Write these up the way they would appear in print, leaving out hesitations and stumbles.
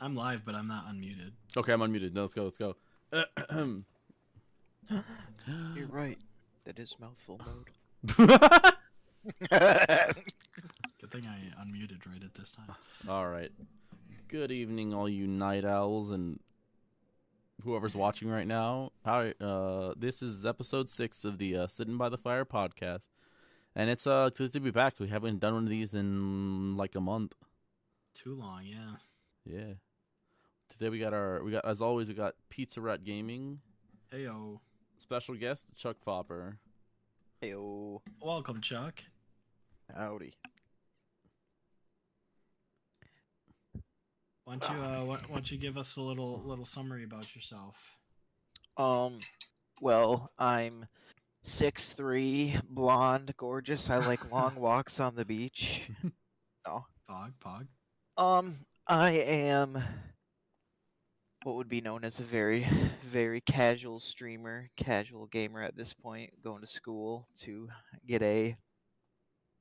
I'm live, but I'm not unmuted. Okay, I'm unmuted. No, let's go. Let's go. You're right. That is mouthful mode. Good thing I unmuted right at this time. All right. Good evening, all you night owls and whoever's watching right now. Hi. This is episode 6 of the Sitting by the Fire podcast, and it's good to be back. We haven't done one of these in like a month. Too long, yeah. Yeah. Today we got as always we got Pizza Rat Gaming. Heyo. Special guest ChuckFopper. Heyo. Welcome, Chuck. Howdy. Why don't you give us a little summary about yourself? Well, I'm 6'3", blonde, gorgeous. I like long walks on the beach. No. Pog. I am what would be known as a very, very casual streamer, casual gamer at this point, going to school to get a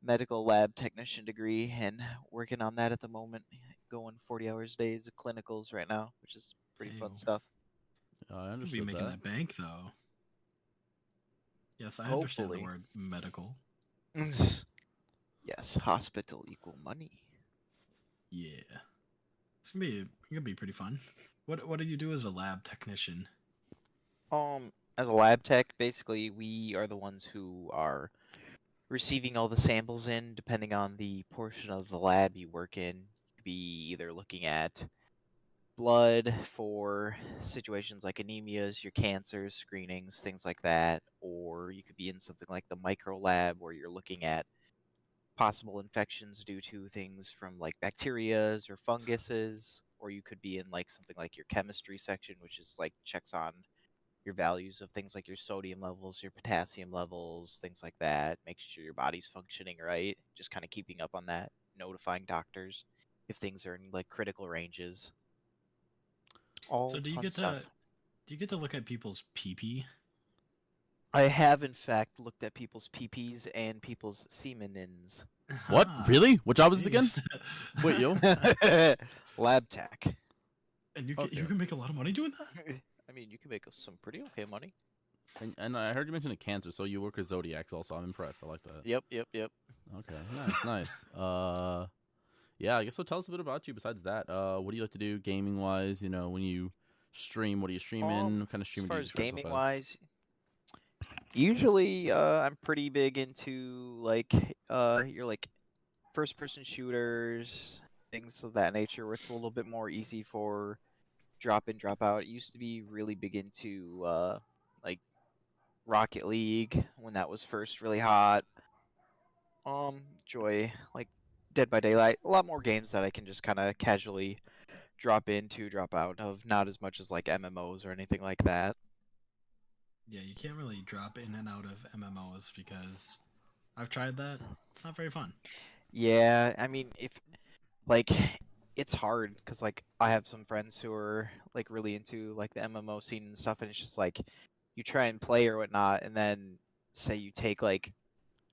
medical lab technician degree and working on that at the moment, going 40 hours days of clinicals right now, which is pretty fun Heyo. stuff. I You'll understood be making that. that bank, though. Yes, I understand the Hopefully. word medical. Yes, hospital equal money. Yeah. It's gonna be pretty fun. What do you do as a lab technician? As a lab tech, basically we are the ones who are receiving all the samples in, depending on the portion of the lab you work in. You could be either looking at blood for situations like anemias, your cancers, screenings, things like that, or you could be in something like the micro lab where you're looking at possible infections due to things from like bacterias or funguses, or you could be in like something like your chemistry section, which is like checks on your values of things like your sodium levels, your potassium levels, things like that, making sure your body's functioning right, just kind of keeping up on that, notifying doctors if things are in like critical ranges. All So fun stuff. do you get to look at people's pee-pee? I have in fact looked at people's PPs and people's semenins. What? Ah, Really? What job is this again? nice. Wait, yo. Lab tech. And you Okay. can make a lot of money doing that? I mean, you can make some pretty okay money. And I heard you mention a cancer, so you work with Zodiacs also. I'm impressed. I like that. Yep. Okay, nice. Yeah, I guess so. Tell us a bit about you. Besides that, what do you like to do gaming wise? You know, when you stream, what are you streaming? What kind of As streaming do far you as describe gaming yourself as? wise, usually I'm pretty big into like your like first person shooters, things of that nature where it's a little bit more easy for drop in, drop out. It used to be really big into like Rocket League when that was first really hot. Enjoy like Dead by Daylight. A lot more games that I can just kind of casually drop into, drop out of. Not as much as like MMOs or anything like that. Yeah, you can't really drop in and out of MMOs because I've tried that. It's not very fun. Yeah, I mean, if like it's hard because like I have some friends who are like really into like the MMO scene and stuff, and it's just like you try and play or whatnot, and then say you take like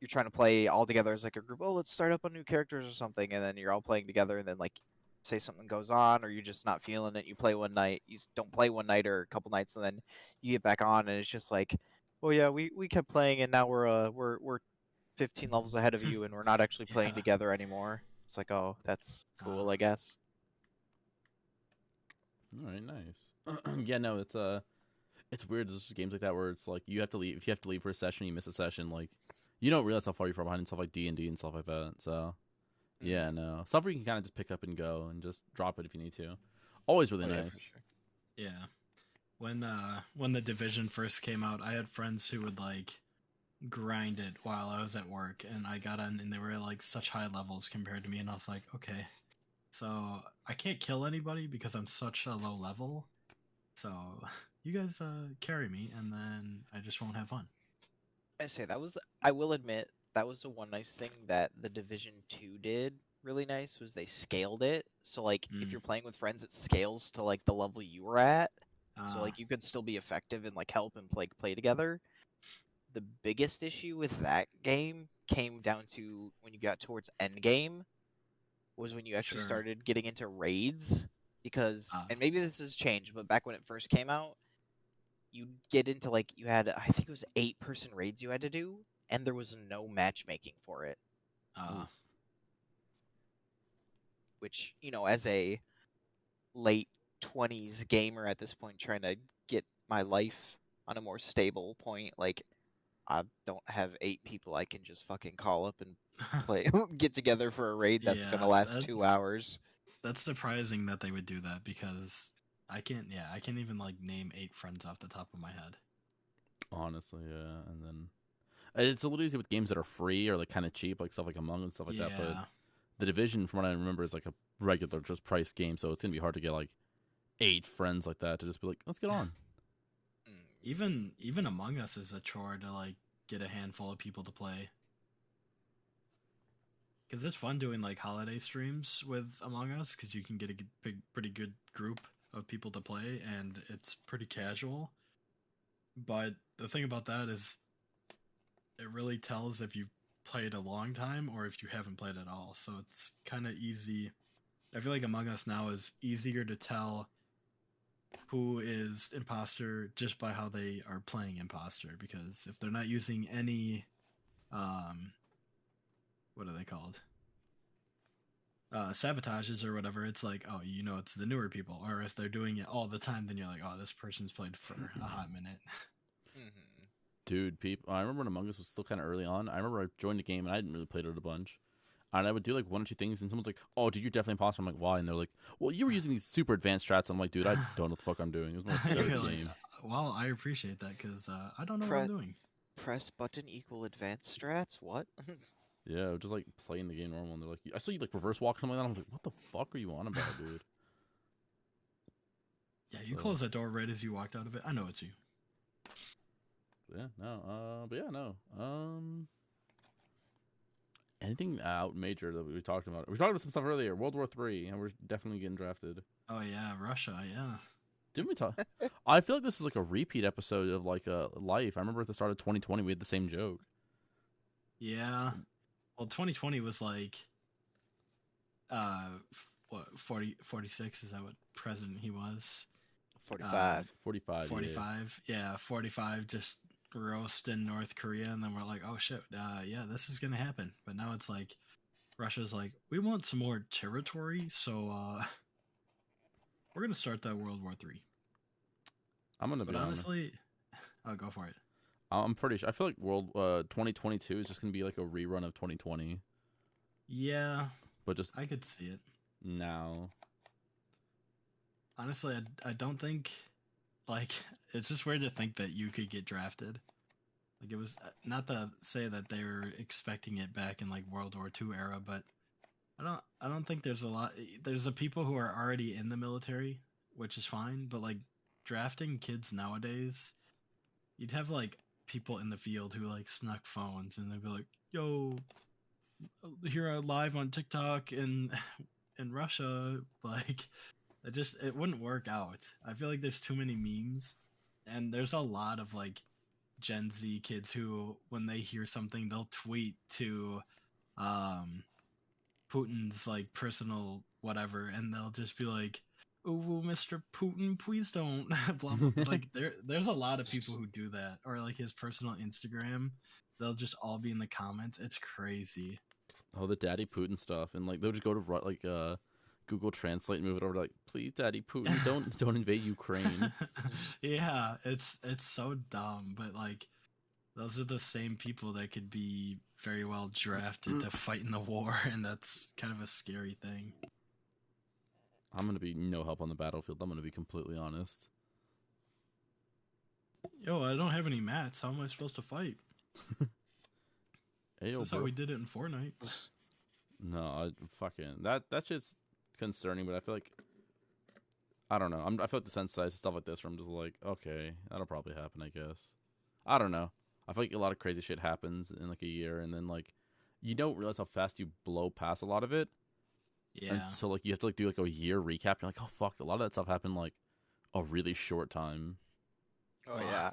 you're trying to play all together as like a group. Oh, let's start up on new characters or something, and then you're all playing together, and then like say something goes on, or you're just not feeling it. You play one night, don't play one night or a couple nights, and then you get back on, and it's just like, oh yeah, we kept playing, and now we're 15 levels ahead of you, and we're not actually playing Yeah. together anymore. It's like, oh, that's cool, I guess. All right, nice. Yeah, no, it's weird. There's just games like that where it's like you have to leave. If you have to leave for a session, you miss a session. Like you don't realize how far you're far behind in stuff like D&D and stuff like that. So yeah, no stuff where you can kind of just pick up and go and just drop it if you need to. Always really Oh, yeah, nice. for sure. Yeah. When the Division first came out, I had friends who would like grind it while I was at work, and I got on and they were at like such high levels compared to me, and I was like, okay, so I can't kill anybody because I'm such a low level. So you guys carry me, and then I just won't have fun. I will admit, that was the one nice thing that the Division 2 did really nice was they scaled it. So like if you're playing with friends, it scales to like the level you were at. So like you could still be effective and like help and play together. The biggest issue with that game came down to when you got towards end game was when you actually Sure. started getting into raids. because, Ah. and maybe this has changed, but back when it first came out, you'd get into like you had I think it was 8-person raids you had to do, and there was no matchmaking for it. Which, as a late 20s gamer at this point, trying to get my life on a more stable point, like I don't have 8 people I can just fucking call up and play get together for a raid that's Yeah, gonna last 2 hours. that's surprising that they would do that because I can't even like name 8 friends off the top of my head. Honestly, yeah. And then it's a little easy with games that are free or like kind of cheap, like stuff like Among Us and stuff like that. But the Division, from what I remember, is like a regular just price game, so it's gonna be hard to get like 8 friends like that to just be like, let's get on. Even Among Us is a chore to like get a handful of people to play. Because it's fun doing like holiday streams with Among Us because you can get a pretty good group of people to play, and it's pretty casual. But the thing about that is, it really tells if you've played a long time or if you haven't played at all. So it's kind of easy. I feel like Among Us now is easier to tell who is imposter just by how they are playing imposter, because if they're not using any what are they called, sabotages or whatever, it's like, oh, it's the newer people. Or if they're doing it all the time, then you're like, oh, this person's played for a hot minute. Dude, people, I remember when Among Us was still kind of early on. I remember I joined the game and I hadn't really played it a bunch. And I would do like 1 or 2 things, and someone's like, "Oh, did you definitely imposter?" I'm like, "Why?" And they're like, "Well, you were using these super advanced strats." I'm like, "Dude, I don't know what the fuck I'm doing." It was my third You're like, game. well, I appreciate that because I don't know what I'm doing. Press button equal advanced strats? What? Yeah, I was just like playing the game normal, and they're like, "I saw you like reverse walk something like that." I was like, "What the fuck are you on about, dude?" Yeah, you closed that door right as you walked out of it. I know it's you. Yeah, no. But yeah, no. Anything out major that we talked about? We talked about some stuff earlier. World War III, and we're definitely getting drafted. Oh yeah, Russia. Yeah. Didn't we talk? I feel like this is like a repeat episode of like a life. I remember at the start of 2020 we had the same joke. Yeah. Well, 2020 was like, what, 46? Is that what president he was? 45. 45. 45. Yeah, 45 just roasting North Korea, and then we're like, oh shit, yeah, this is gonna happen. But now it's like, Russia's like, we want some more territory, so we're gonna start that World War III. I'm gonna be honest. Honestly, I'll go for it. I'm pretty sure. I feel like 2022 is just gonna be like a rerun of 2020. Yeah, but just I could see it now. Honestly, I don't think, like, it's just weird to think that you could get drafted. Like, it was not to say that they were expecting it back in like World War II era, but I don't think there's a lot. There's the people who are already in the military, which is fine, but like drafting kids nowadays, you'd have like people in the field who like snuck phones, and they'd be like, "Yo, here live on TikTok in Russia," like. It wouldn't work out. I feel like there's too many memes, and there's a lot of like Gen Z kids who, when they hear something, they'll tweet to Putin's like personal whatever, and they'll just be like, "Oh, Mr. Putin, please don't." Blah, blah. Like there's a lot of people who do that, or like his personal Instagram. They'll just all be in the comments. It's crazy. Oh, the Daddy Putin stuff, and like they'll just go to like Google Translate and move it over to like, please, Daddy Putin, don't invade Ukraine. Yeah, it's so dumb, but like those are the same people that could be very well drafted to fight in the war, and that's kind of a scary thing. I'm gonna be no help on the battlefield. I'm gonna be completely honest. Yo, I don't have any mats. How am I supposed to fight? Hey, That's how we did it in Fortnite. No, fucking that shit's concerning, but I feel like I don't know. I feel like desensitized stuff like this. Where I'm just like, okay, that'll probably happen. I guess. I don't know. I feel like a lot of crazy shit happens in like a year, and then like you don't realize how fast you blow past a lot of it. Yeah. And so like you have to like do like a year recap. You're like, oh fuck, a lot of that stuff happened like a really short time. Oh yeah.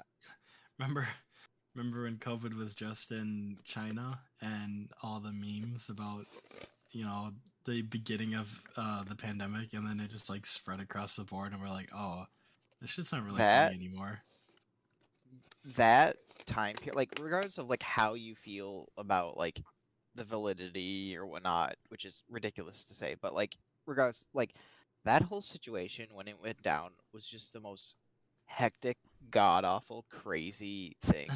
Remember when COVID was just in China and all the memes about, the beginning of the pandemic, and then it just like spread across the board, and we're like, oh, this shit's not really That funny anymore. that time period, like regardless of like how you feel about like the validity or whatnot, which is ridiculous to say, but like regardless, like that whole situation when it went down was just the most hectic, god awful, crazy thing.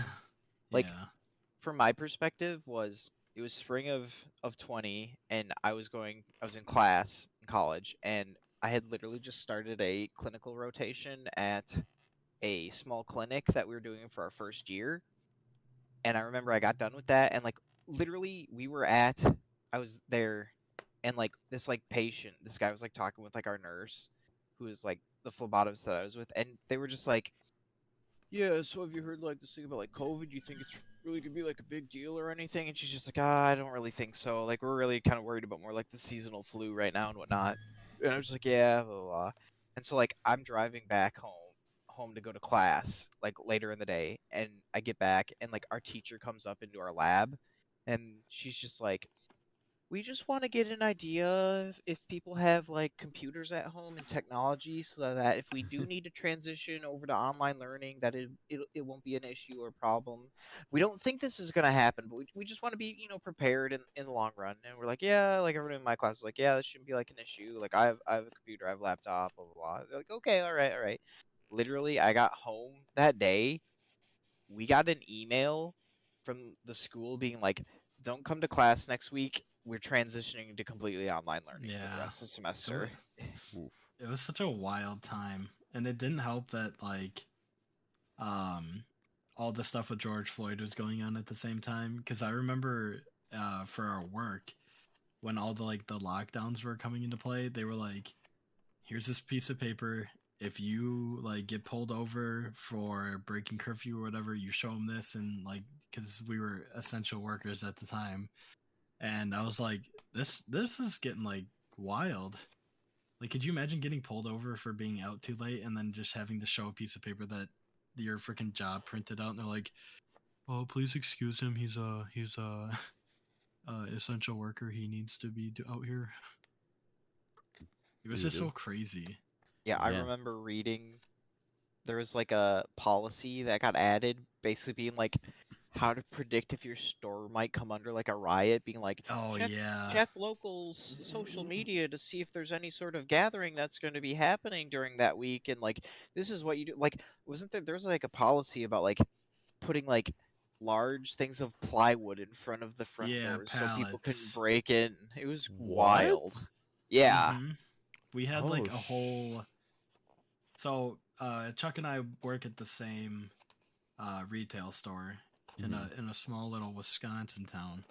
Like Yeah. from my perspective it was spring of 20 and I was in class in college and I had literally just started a clinical rotation at a small clinic that we were doing for our first year. And I remember I got done with that and like literally I was there and like this like patient, this guy was like talking with like our nurse who was like the phlebotomist that I was with, and they were just like, yeah, so have you heard like this thing about like COVID? Do you think it's really gonna be like a big deal or anything? And she's just like, I don't really think so. Like we're really kind of worried about more like the seasonal flu right now and whatnot. And I was just like, yeah, blah, blah, blah. And so like I'm driving back home to go to class like later in the day, and I get back and like our teacher comes up into our lab, and she's just like, we just want to get an idea if people have like computers at home and technology so that if we do need to transition over to online learning that it won't be an issue or problem. We don't think this is going to happen, but we just want to be, prepared in the long run. And we're like, yeah, like everyone in my class was like, yeah, this shouldn't be like an issue. Like I have a computer, I have a laptop, blah, blah, blah. They're like, okay, all right, all right. Literally, I got home that day, we got an email from the school being like, don't come to class next week. We're transitioning to completely online learning for the Yeah. rest of the semester. It was such a wild time, and it didn't help that like all the stuff with George Floyd was going on at the same time, because I remember for our work when all the like the lockdowns were coming into play, they were like, here's this piece of paper, if you like get pulled over for breaking curfew or whatever, you show them this. And like, because we were essential workers at the time, and I was like, this is getting like wild. Like, could you imagine getting pulled over for being out too late and then just having to show a piece of paper that your freaking job printed out, and they're like, oh, please excuse him, he's a essential worker, he needs to be out here. It was just so crazy. Yeah, I remember reading there was like a policy that got added basically being like how to predict if your store might come under like a riot, being like, Oh yeah. check local social media to see if there's any sort of gathering that's going to be happening during that week, and like this is what you do. Like, wasn't there's like a policy about like putting like large things of plywood in front of the front doors so people can pallets. break in. It was wild. Yeah. Mm-hmm. We had like a whole. So Chuck and I work at the same retail store in a small little Wisconsin town.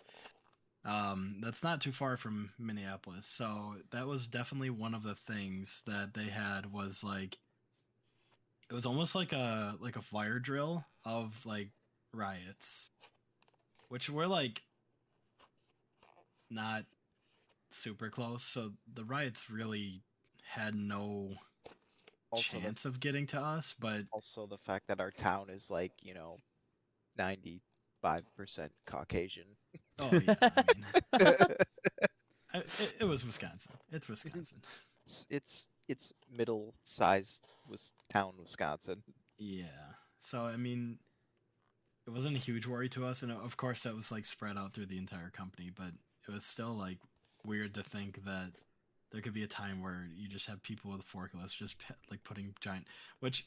That's not too far from Minneapolis. So that was definitely one of the things that they had, was like, it was almost like a fire drill of like riots, which were like not super close. So the riots really had no chance of getting to us, but also the fact that our town is like 95% Caucasian. Oh yeah, I mean, it was Wisconsin. It's Wisconsin. It's middle-sized town, Wisconsin. Yeah. So I mean, it wasn't a huge worry to us, and of course that was like spread out through the entire company. But it was still like weird to think that there could be a time where you just have people with forklifts just like putting giant. Which,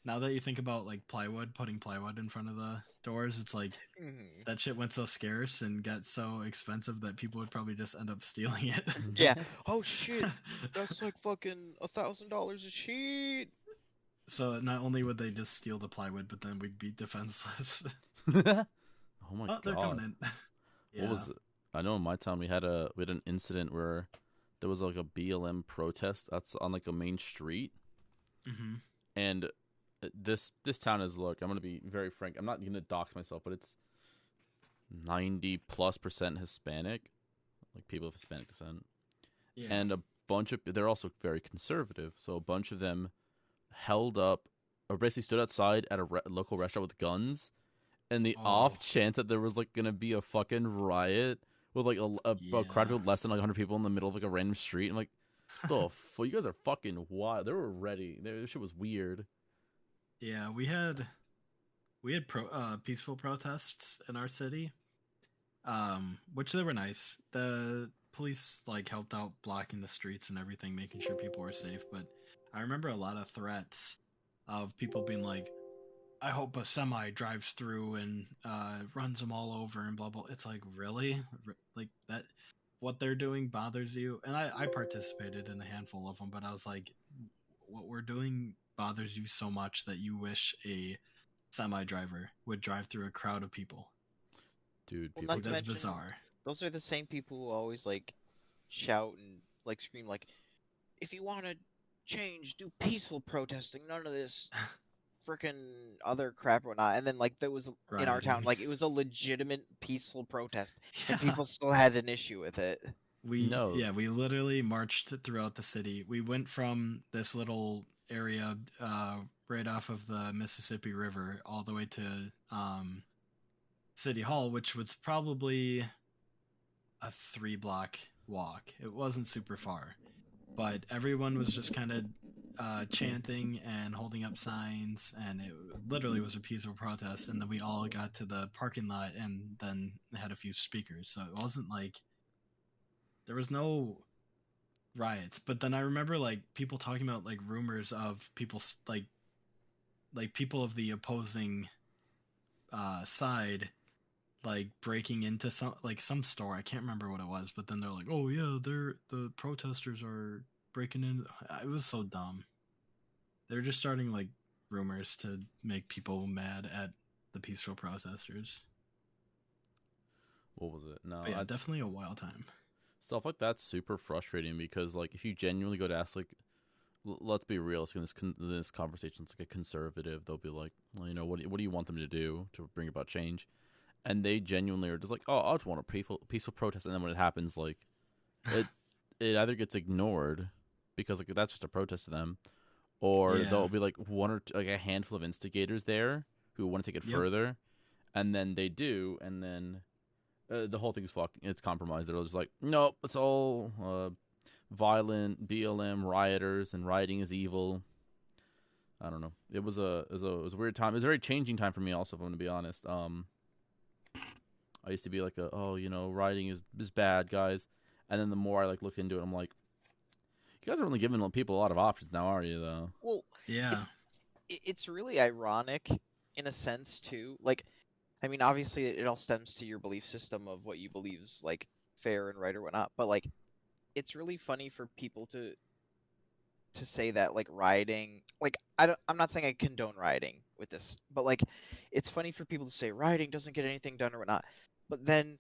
now that you think about like putting plywood in front of the doors, it's like that shit went so scarce and got so expensive that people would probably just end up stealing it. Yeah. Oh shit, that's like fucking $1,000 a sheet. So not only would they just steal the plywood, but then we'd be defenseless. Oh my god! They're coming in. Yeah. What was it? I know in my town we had an incident where there was like a BLM protest that's on like a main street, and this town is, look, I'm gonna be very frank, I'm not gonna dox myself, but it's 90+% Hispanic, like people of Hispanic descent, and a bunch of, they're also very conservative, so a bunch of them held up or basically stood outside at a local restaurant with guns, and the off chance that there was like gonna be a fucking riot with like a crowd Yeah. with less than like 100 people in the middle of like a random street. I'm like, the fuck, you guys are fucking wild. They were ready. This shit was weird. Yeah, we had peaceful protests in our city, which they were nice. The police like helped out blocking the streets and everything, making sure people were safe. But I remember a lot of threats of people being like, "I hope a semi drives through and runs them all over and blah blah." It's like, really, like that. What they're doing bothers you, and I participated in a handful of them, but I was like, what we're doing bothers you so much that you wish a semi driver would drive through a crowd of people. Dude, Well, people not Like to that's mention, bizarre. those are the same people who always like shout and like scream like, if you want to change, do peaceful protesting. None of this freaking other crap or whatnot. And then like there was in our town, Rioting. like it was a legitimate peaceful protest, and Yeah. people still had an issue with it. No. We literally marched throughout the city. We went from this little area right off of the Mississippi River all the way to City Hall, which was probably a 3 block walk. It wasn't super far, but everyone was just kind of chanting and holding up signs, and it literally was a peaceful protest. And then we all got to the parking lot and then had a few speakers. So it wasn't like there was no riots. But then I remember like people talking about like rumors of people like people of the opposing side like breaking into some store. I can't remember what it was, but then they're like, "Oh yeah, the protesters are breaking in." It was so dumb. They're just starting like rumors to make people mad at the peaceful protesters. What was it? No, But yeah, definitely a wild time. stuff like that's super frustrating because like if you genuinely go to ask like let's be realistic in this conversation, it's like a conservative, they'll be like, well, you know, what do you want them to do to bring about change? And they genuinely are just like, oh, I just want a peaceful protest. And then when it happens, like it it either gets ignored because like that's just a protest to them, or Yeah. there'll be like one or two, like a handful of instigators there who want to take it Yep. further, and then they do, and then the whole thing's it's compromised. They're just like, nope, it's all violent BLM rioters, and rioting is evil. I don't know. It was a weird time. It was a very changing time for me, also, if I'm going to be honest. I used to be like, oh, you know, rioting is bad, guys. And then the more I like look into it, I'm like, you guys are only giving people a lot of options now, are you? Though. Well, Yeah. it's really ironic in a sense too. Like, I mean, obviously it all stems to your belief system of what you believe is like fair and right or whatnot. But like, it's really funny for people to say that like rioting, like I'm not saying I condone rioting with this, but like, it's funny for people to say rioting doesn't get anything done or whatnot. But then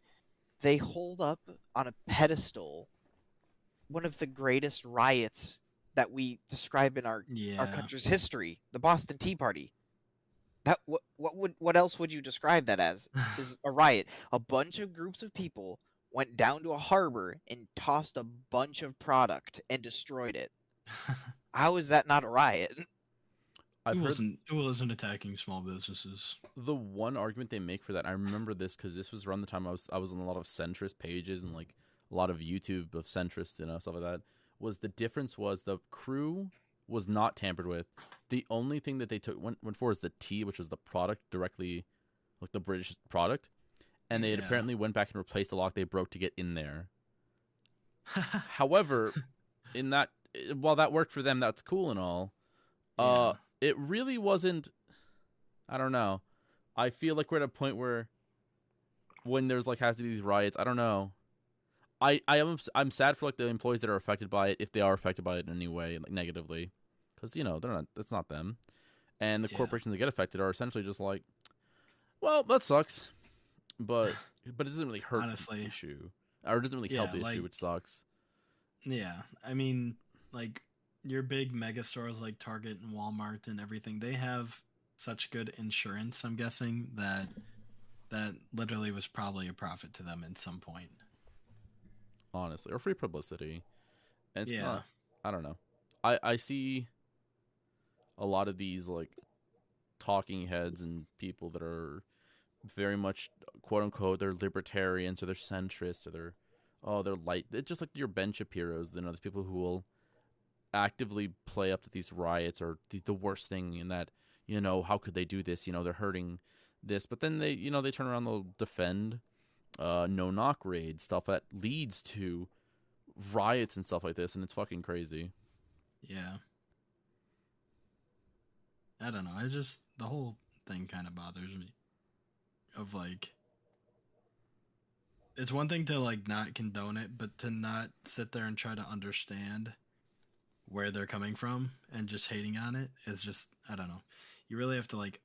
they hold up on a pedestal one of the greatest riots that we describe in our Yeah. country's history, the Boston Tea Party. That what else would you describe that as? Is a riot. A bunch of groups of people went down to a harbor and tossed a bunch of product and destroyed it. How is that not a riot? I've heard It wasn't attacking small businesses. the one argument they make for that. I remember this because this was around the time I was on a lot of centrist pages and like a lot of YouTube of centrists, you know, stuff like that. Was the difference was the crew was not tampered with. The only thing that they went for is the tea, which was the product directly, like the British product, and they had Yeah. apparently went back and replaced the lock they broke to get in there. However, in that while that worked for them, that's cool and all. Yeah. It really wasn't. I don't know. I feel like we're at a point where when there's like has to be these riots, I don't know. I'm sad for like the employees that are affected by it, if they are affected by it in any way, like negatively, because you know they're not. That's not them, and the Yeah. corporations that get affected are essentially just like, well, that sucks, but it doesn't really hurt Honestly. the issue, or it doesn't really help Yeah, the issue, like- which sucks. Yeah, I mean, like your big mega stores like Target and Walmart and everything, they have such good insurance, I'm guessing, that literally was probably a profit to them at some point. Honestly, or free publicity. And it's Yeah. not. I don't know. I see a lot of these like talking heads and people that are very much quote unquote they're libertarians or they're centrists or they're light. It's just like your Ben Shapiro's. There's people who will actively play up that these riots are the worst thing, in that how could they do this? They're hurting this, but then they turn around, they'll defend no knock raids, stuff that leads to riots and stuff like this, and it's fucking crazy. Yeah. I don't know. The whole thing kind of bothers me. Of like, it's one thing to like not condone it, but to not sit there and try to understand where they're coming from and just hating on it is just, I don't know. You really have to like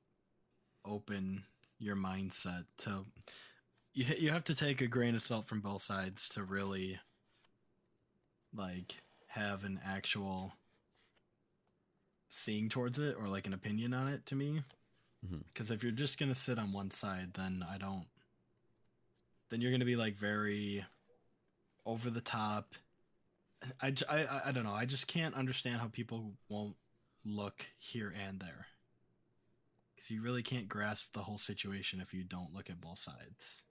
open your mindset to. You have to take a grain of salt from both sides to really like have an actual seeing towards it or like an opinion on it, to me. Because if you're just gonna sit on one side, then then you're gonna be like very over the top. I don't know. I just can't understand how people won't look here and there. Because you really can't grasp the whole situation if you don't look at both sides.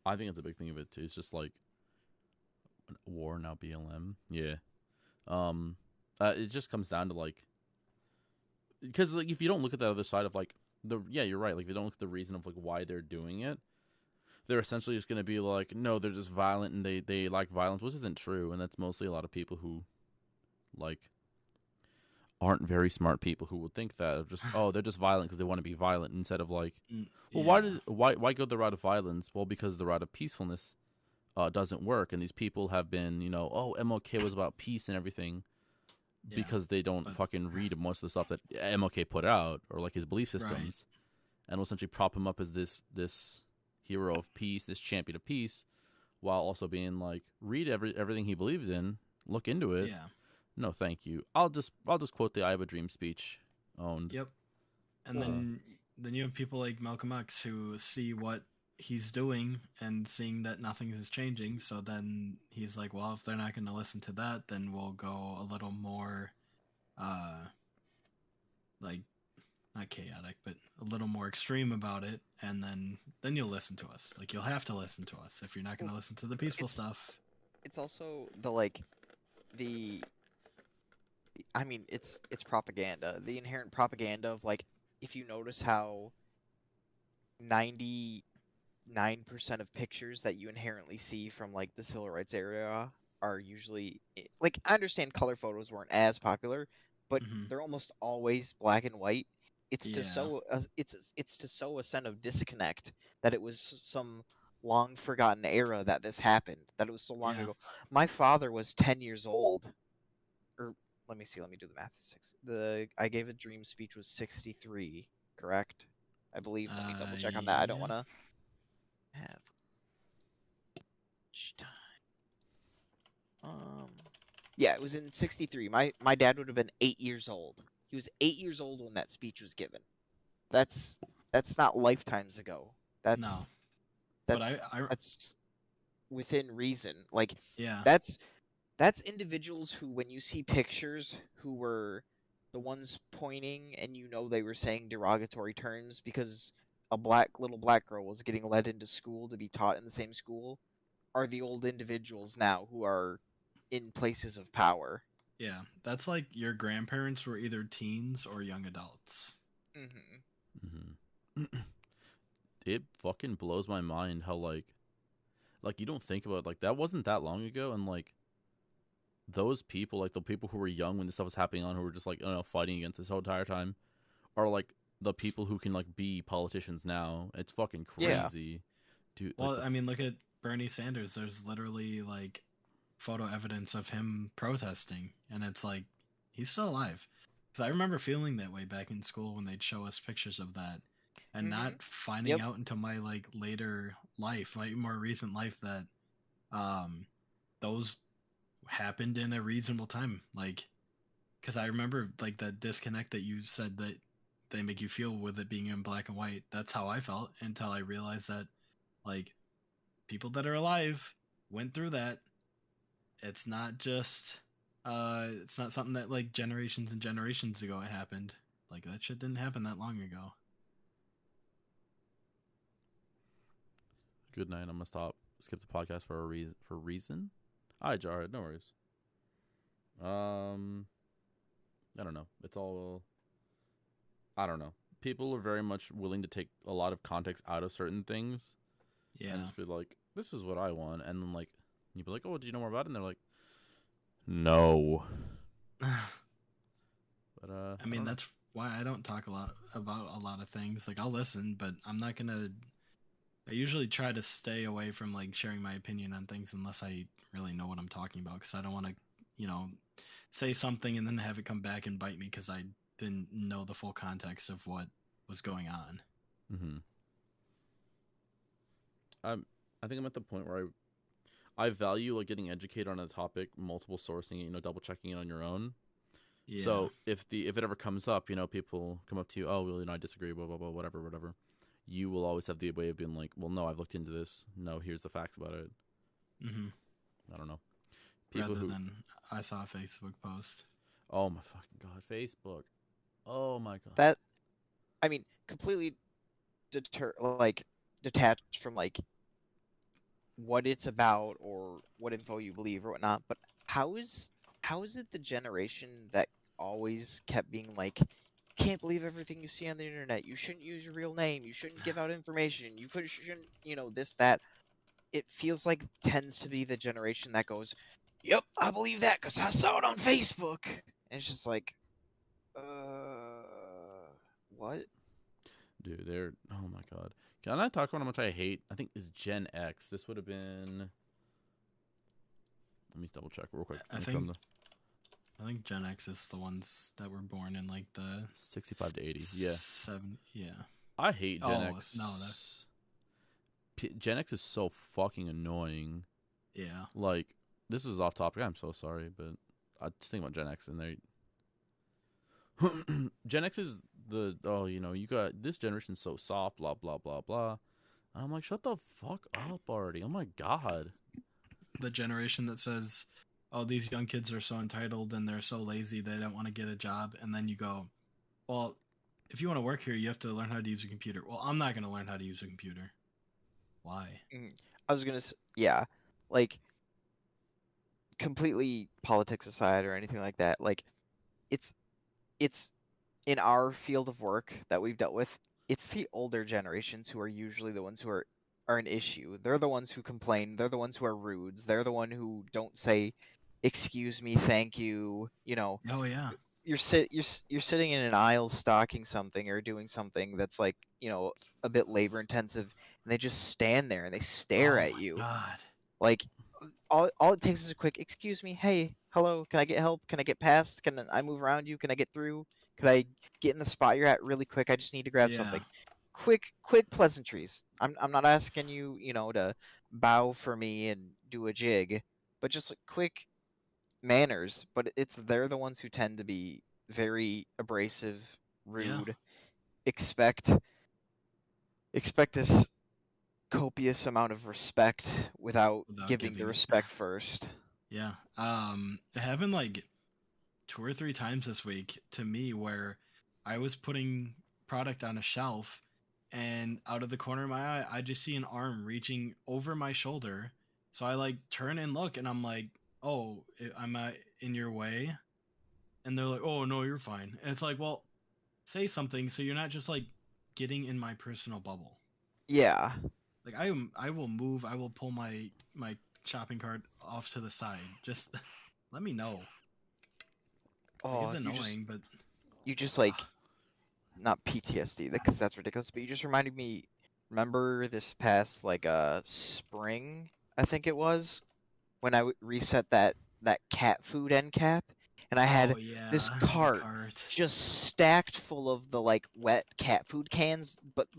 I think it's a big thing of it too. It's just like war, now BLM. Yeah. It just comes down to like, because like if you don't look at the other side of like you're right. Like if you don't look at the reason of like why they're doing it, they're essentially just gonna be like, no, they're just violent and they like violence, which isn't true, and that's mostly a lot of people who like aren't very smart people who would think that of just they're just violent because they want to be violent, instead of like, well, Yeah. why go the route of violence? Well, because the route of peacefulness doesn't work, and these people have been MLK was about peace and everything. Yeah, because they don't fucking read most of the stuff that MLK put out, or like his belief systems, right. and will essentially prop him up as this hero of peace, this champion of peace, while also being like, read everything he believes in, look into it. Yeah. No, thank you. I'll just quote the "I Have a Dream" speech. Owned. Yep. And then you have people like Malcolm X who see what he's doing and seeing that nothing is changing, so then he's like, well, if they're not going to listen to that, then we'll go a little more like, not chaotic, but a little more extreme about it, and then you'll listen to us. Like, you'll have to listen to us if you're not going to listen to the peaceful stuff. It's also it's propaganda. The inherent propaganda of like, if you notice how 99% of pictures that you inherently see from like the civil rights era are usually like, I understand color photos weren't as popular, but they're almost always black and white. It's to sow it's to sow a sense of disconnect that it was some long forgotten era that this happened, that it was so long ago. My father was 10 years old, or let me do the math. I Gave a Dream speech was 63, correct? I believe. Let me double check on that. I don't want to have time. Yeah, it was in 63. My dad would have been 8 years old. He was 8 years old when that speech was given. That's not lifetimes ago. That's within reason. Like, that's individuals who, when you see pictures, who were the ones pointing, and they were saying derogatory terms because a little black girl was getting led into school to be taught in the same school, are the old individuals now who are in places of power. Yeah, that's like your grandparents were either teens or young adults. It fucking blows my mind how like you don't think about it, like that wasn't that long ago, and like those people, like the people who were young when this stuff was happening on, who were just like fighting against this whole entire time, are like the people who can like be politicians now. It's fucking crazy. Dude, well, I mean, look at Bernie Sanders. There's literally like photo evidence of him protesting, and it's like he's still alive. Because I remember feeling that way back in school when they'd show us pictures of that, and not finding out until my like later life, my more recent life, that those happened in a reasonable time. Like, because I remember like the disconnect that you said that they make you feel with it being in black and white. That's how I felt until I realized that like people that are alive went through that. It's not just it's not something that like generations and generations ago it happened. Like, that shit didn't happen that long ago. Good night. I'm gonna skip the podcast for a reason. Alright, Jared, no worries. I don't know. It's all. I don't know. People are very much willing to take a lot of context out of certain things Yeah. and just be like, "This is what I want," and then like you'd be like, "Oh, do you know more about it?" And they're like, "No." But I mean, that's why I don't talk about a lot of things. Like, I'll listen, but I'm not gonna. I usually try to stay away from like sharing my opinion on things unless I really know what I'm talking about, because I don't want to, say something and then have it come back and bite me because I didn't know the full context of what was going on. Mm-hmm. I think I'm at the point where I value like getting educated on a topic, multiple sourcing it, double checking it on your own. Yeah. So if it ever comes up, people come up to you, oh, well, I disagree, blah blah blah, whatever. You will always have the way of being like, well, no, I've looked into this. No, here's the facts about it. Mm-hmm. I don't know. Rather than I saw a Facebook post. Oh my fucking god, Facebook. Oh my god. That, I mean, completely detached from like what it's about or what info you believe or whatnot. But how is it the generation that always kept being like, can't believe everything you see on the internet. You shouldn't use your real name. You shouldn't give out information. You shouldn't, this, that. It feels like tends to be the generation that goes, yep, I believe that because I saw it on Facebook. And it's just like, what? Dude, oh my god. Can I talk about how much I hate? I think is Gen X. This would have been. Let me double check real quick. I think Gen X is the ones that were born in like the 65 to 80. Yeah. Yeah. I hate Gen X. No, Gen X is so fucking annoying. Yeah. Like, this is off topic. I'm so sorry, but I just think about Gen X and they. Gen X is you got this generation's so soft, blah blah blah blah. And I'm like, shut the fuck up already. Oh my god. The generation that says, oh, these young kids are so entitled and they're so lazy they don't want to get a job, and then you go, well, if you want to work here, you have to learn how to use a computer. Well, I'm not going to learn how to use a computer. Why? I was gonna like, completely politics aside or anything like that, like, it's in our field of work that we've dealt with, it's the older generations who are usually the ones who are an issue. They're the ones who complain. They're the ones who are rudes. They're the one who don't say, "Excuse me, thank you." Oh yeah. You're sitting in an aisle stocking something or doing something that's like a bit labor intensive, and they just stand there and they stare at you. God. Like, all it takes is a quick "Excuse me, hey, hello, can I get help? Can I get past? Can I move around you? Can I get through? Could I get in the spot you're at really quick? I just need to grab something." Quick pleasantries. I'm not asking you, to bow for me and do a jig, but just quick manners. But they're the ones who tend to be very abrasive, rude. Expect this copious amount of respect without giving the respect first. Yeah. It happened like 2 or 3 times this week to me where I was putting product on a shelf, and out of the corner of my eye, I just see an arm reaching over my shoulder. So I like turn and look, and I'm like, "Oh, am I in your way?" And they're like, "Oh no, you're fine." And it's like, well, say something so you're not just like getting in my personal bubble. Yeah. Like I will move. I will pull my shopping cart off to the side. Just let me know. Oh, it's annoying, but you just like. Not PTSD, because that's ridiculous, but you just reminded me, remember this past spring, I think it was, when I reset that cat food end cap, and I had this cart just stacked full of the wet cat food cans, but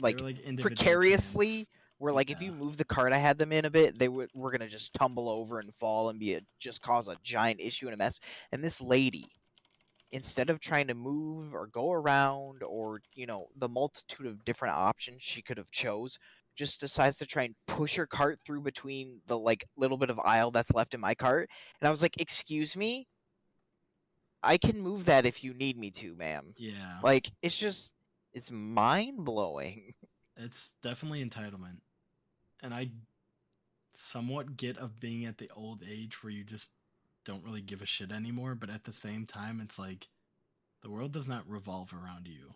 precariously, where if you move the cart I had them in a bit, they were gonna just tumble over and fall and just cause a giant issue and a mess. And this lady, instead of trying to move or go around or the multitude of different options she could have chose, just decides to try and push her cart through between the little bit of aisle that's left in my cart. And I was like, "Excuse me, I can move that if you need me to, ma'am." Yeah. It's mind blowing. It's definitely entitlement. and I somewhat get of being at the old age where you just don't really give a shit anymore, but at the same time, it's like the world does not revolve around you.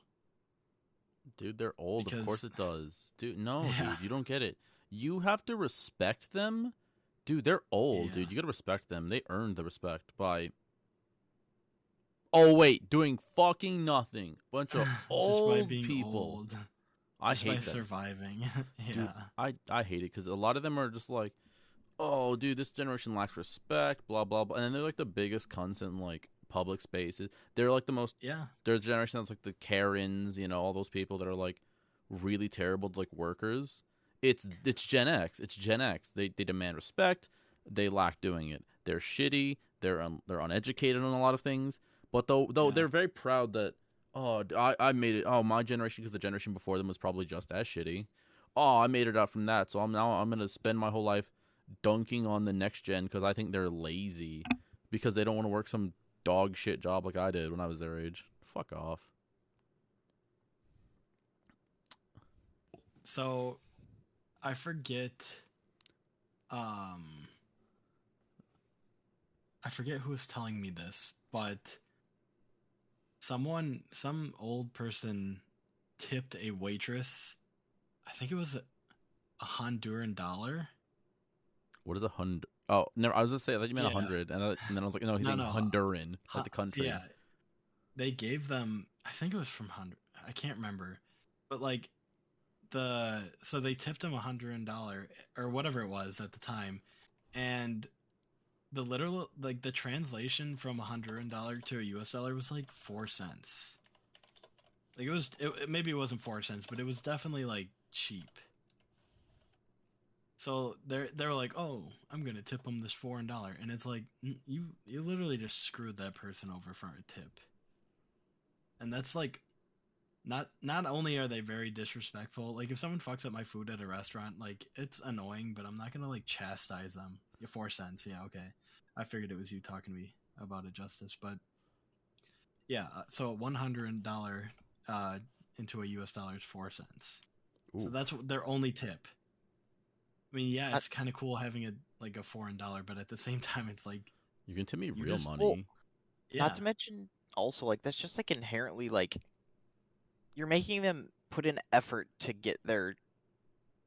Dude, they're old. Of course Because it does. Dude, no, yeah, dude, you don't get it. You have to respect them. Dude, they're old, yeah. dude. You gotta respect them. They earned the respect by... Oh, wait, doing fucking nothing. Bunch of just by old being people. old, I just by hate that. surviving. Dude, Yeah, I hate it because a lot of them are just like, oh, dude, this generation lacks respect, blah, blah, blah. And then they're like the biggest cunts in like public spaces. They're like the most... yeah, They're the generation that's like the Karens, you know, all those people that are like really terrible like workers. It's Gen X. It's Gen X. They demand respect. They lack doing it. They're shitty. They're uneducated on a lot of things. But though yeah. they're very proud that, oh, I made it. Oh, my generation, because the generation before them was probably just as shitty. Oh, I made it out from that. So I'm gonna spend my whole life dunking on the next gen because I think they're lazy because they don't want to work some dog shit job like I did when I was their age. Fuck off. So I forget I forget who was telling me this, but some old person tipped a waitress. I think it was a Honduran dollar. What is a hund? Oh, never. I was gonna say I thought you meant Yeah. 100, and then I was like, no, he's No, saying no. Honduran, like the country. Yeah, they gave them. I think it was from Honduras. I can't remember, but like so they tipped him $100 or whatever it was at the time, and the literal like the translation from $100 to a US dollar was like 4 cents. Like maybe it wasn't 4 cents, but it was definitely like cheap. So they were like, oh, I'm gonna tip them this $4, and it's like you literally just screwed that person over for a tip, and that's like not only are they very disrespectful, like if someone fucks up my food at a restaurant, like it's annoying, but I'm not gonna like chastise them. Yeah, 4 cents, yeah, okay. I figured it was you talking to me about it, Justice, but yeah. So $100 into a US dollar is 4 cents. Ooh. So that's their only tip. I mean, yeah, I- it's kind of cool having a foreign dollar, but at the same time, it's like You can tip me you real just- money. Well, yeah, Not to mention, also, like, that's just, like, inherently, like, you're making them put in effort to get their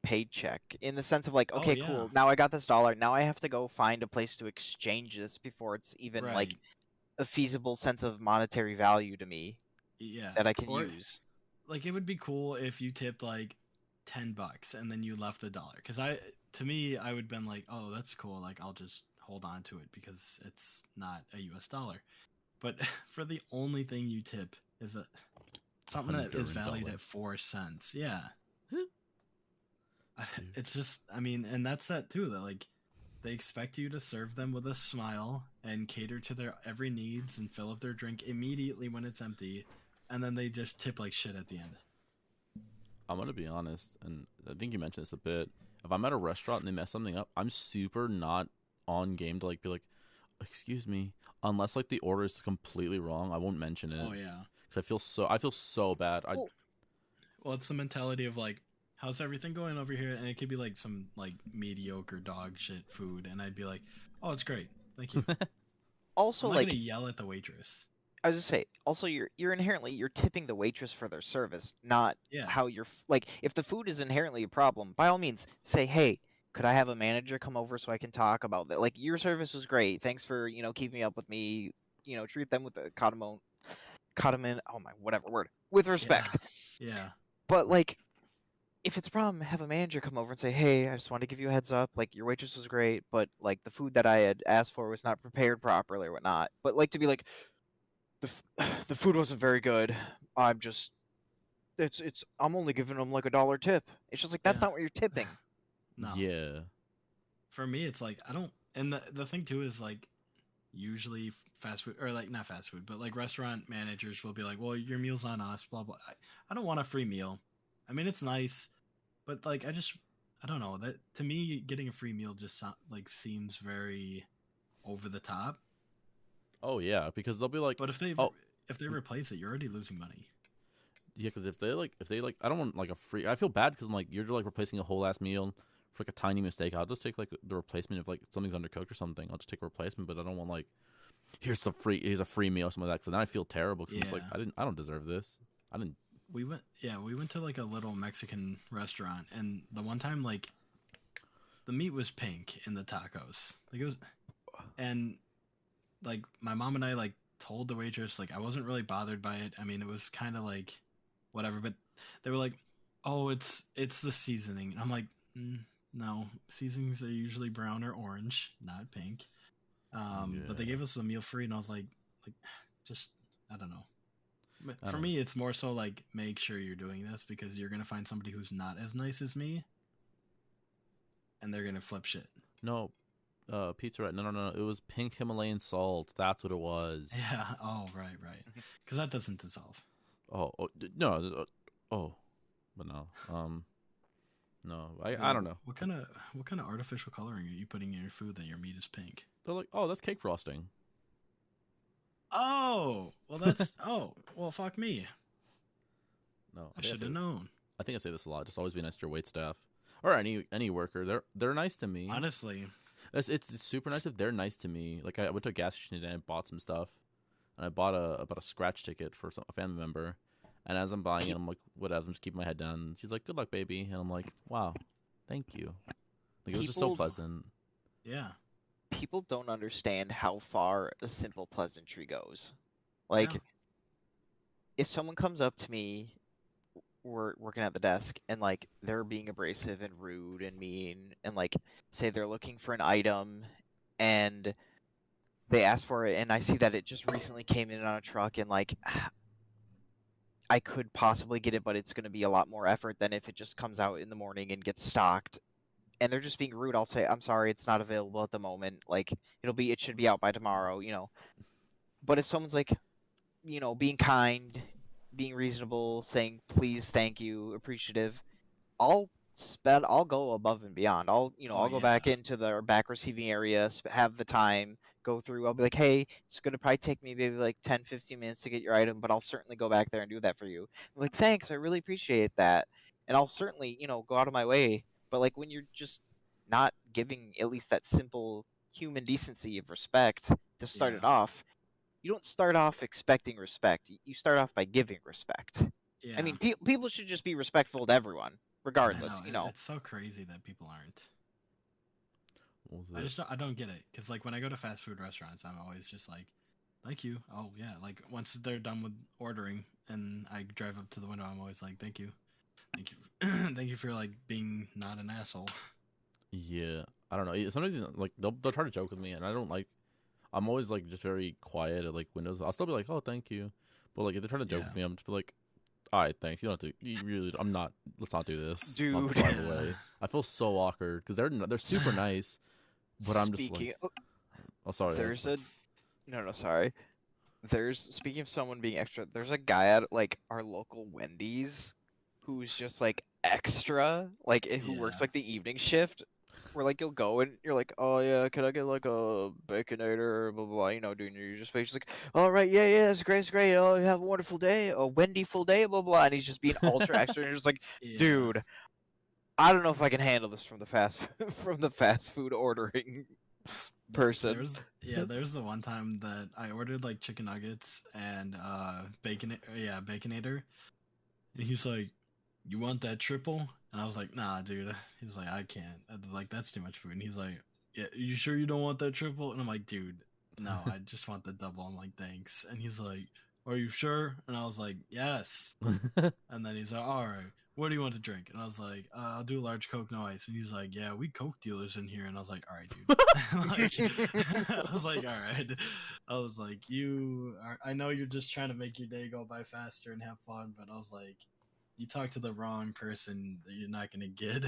paycheck in the sense of, like, Oh, okay, yeah. cool, now I got this dollar, now I have to go find a place to exchange this before it's even, like, right, a feasible sense of monetary value to me yeah. that I can Or use. like it would be cool if you tipped like $10 and then you left the dollar. Because to me, I would have been like, oh, that's cool. Like I'll just hold on to it because it's not a US dollar. But for the only thing you tip is something that is valued $100. at 4 cents. Yeah. Dude. It's just, I mean, and that's that too. That like they expect you to serve them with a smile and cater to their every needs and fill up their drink immediately when it's empty, and then they just tip like shit at the end. I'm gonna be honest, and I think you mentioned this a bit. If I'm at a restaurant and they mess something up, I'm super not on game to like be like, excuse me, unless like the order is completely wrong. I won't mention it. Oh yeah. Because I feel so bad. Well, it's the mentality of like, how's everything going over here? And it could be like some like mediocre dog shit food, and I'd be like, oh, it's great, thank you. Also, I'm not like, gonna yell at the waitress. I was just say, also you're inherently you're tipping the waitress for their service, not Yeah. how you're like. If the food is inherently a problem, by all means, say, hey, could I have a manager come over so I can talk about that? Like, your service was great. Thanks for keeping up with me. Treat them with the cardamom. Oh my, whatever word, with respect. Yeah. But like, if it's a problem, have a manager come over and say, hey, I just wanted to give you a heads up. Like, your waitress was great, but like the food that I had asked for was not prepared properly or whatnot. But like to be like, the food wasn't very good. I'm just I'm only giving them like $1 tip. It's just like that's Yeah. not what you're tipping. No. Yeah. For me, it's like I don't. And the thing too is like, usually fast food or like not fast food, but like restaurant managers will be like, well, your meal's on us, blah blah. I don't want a free meal. I mean, it's nice, but like I don't know, that to me getting a free meal just like seems very over the top. Oh yeah, because they'll be like, But if they oh, replace it, you're already losing money. yeah, because if they like, I don't want like a free. I feel bad because I'm like, you're like replacing a whole ass meal for like a tiny mistake, I'll just take like the replacement if like something's undercooked or something. I'll just take a replacement, but I don't want like here's a free meal or something like that. So then I feel terrible because I'm just like Yeah. I don't deserve this. I didn't. We went to like a little Mexican restaurant, and the one time like the meat was pink in the tacos. Like it was, and like my mom and I like told the waitress like I wasn't really bothered by it. I mean, it was kind of like whatever, but they were like, "Oh, it's the seasoning." And I'm like, "No, seasonings are usually brown or orange, not pink." But they Yeah. gave us a meal free, and I was like, just I don't know. But I for don't me, it's more so like make sure you're doing this because you're gonna find somebody who's not as nice as me, and they're gonna flip shit. No, pizza right? No. It was pink Himalayan salt. That's what it was. Yeah. Oh, right. Because that doesn't dissolve. No. But no. No. I don't know. What kind of artificial coloring are you putting in your food that your meat is pink? They're like, oh, that's cake frosting. Oh, well that's fuck me. No, I should have known. I think I say this a lot. Just always be nice to your wait staff or any worker. They're nice to me. Honestly, it's super nice if they're nice to me. Like I went to a gas station today and I bought some stuff, and I bought a scratch ticket for a family member. And as I'm buying it, I'm like, whatever. I'm just keeping my head down. She's like, good luck, baby. And I'm like, wow, thank you. Like it was just so pleasant. yeah. People don't understand how far a simple pleasantry goes. Like, Yeah. if someone comes up to me, we're working at the desk, and like they're being abrasive and rude and mean, and like say they're looking for an item, and they ask for it, and I see that it just recently came in on a truck, and like I could possibly get it, but it's going to be a lot more effort than if it just comes out in the morning and gets stocked. And they're just being rude. I'll say, I'm sorry, it's not available at the moment. Like, it should be out by tomorrow, But if someone's like, being kind, being reasonable, saying please, thank you, appreciative, I'll go above and beyond. I'll go back into the back receiving area, have the time, go through. I'll be like, hey, it's gonna probably take me maybe like 10, 15 minutes to get your item, but I'll certainly go back there and do that for you. I'm like, thanks, I really appreciate that, and I'll certainly, go out of my way. But like when you're just not giving at least that simple human decency of respect to start it off, you don't start off expecting respect. You start off by giving respect. Yeah. I mean, people should just be respectful to everyone, regardless. It's so crazy that people aren't. I don't get it because like when I go to fast food restaurants, I'm always just like, thank you. Oh yeah, like once they're done with ordering and I drive up to the window, I'm always like, thank you, thank you for like being not an asshole. Yeah, I don't know. Sometimes like they'll try to joke with me, and I don't like. I'm always like just very quiet at like windows. I'll still be like, oh, thank you, but like if they're trying to joke with me, I'm just be like, all right, thanks. You don't have to. You really. I'm not. Let's not do this. Dude. I'll drive away. I feel so awkward because they're super nice, but I'm just like. Oh, sorry. There's a. No, sorry. Speaking of someone being extra, there's a guy at like our local Wendy's who's just like extra, like who works like the evening shift. Where like you'll go and you're like, oh yeah, can I get like a baconator, blah blah blah, doing your usual speech. He's like, all right, yeah, it's great. Oh, you have a wonderful day, a Wendy full day, blah blah. And he's just being ultra extra, and you're just like, dude, I don't know if I can handle this from the fast food ordering person. There's the one time that I ordered like chicken nuggets and baconator, and he's like, you want that triple? And I was like, nah, dude. He's like, I can't. Like, that's too much food. And he's like, yeah, you sure you don't want that triple? And I'm like, dude, no, I just want the double. I'm like, thanks. And he's like, are you sure? And I was like, yes. And then he's like, all right, what do you want to drink? And I was like, I'll do a large Coke, no ice. And he's like, yeah, we Coke dealers in here. And I was like, all right, dude. I was like, all right. I was like, I know you're just trying to make your day go by faster and have fun, but I was like, you talk to the wrong person, you're not going to get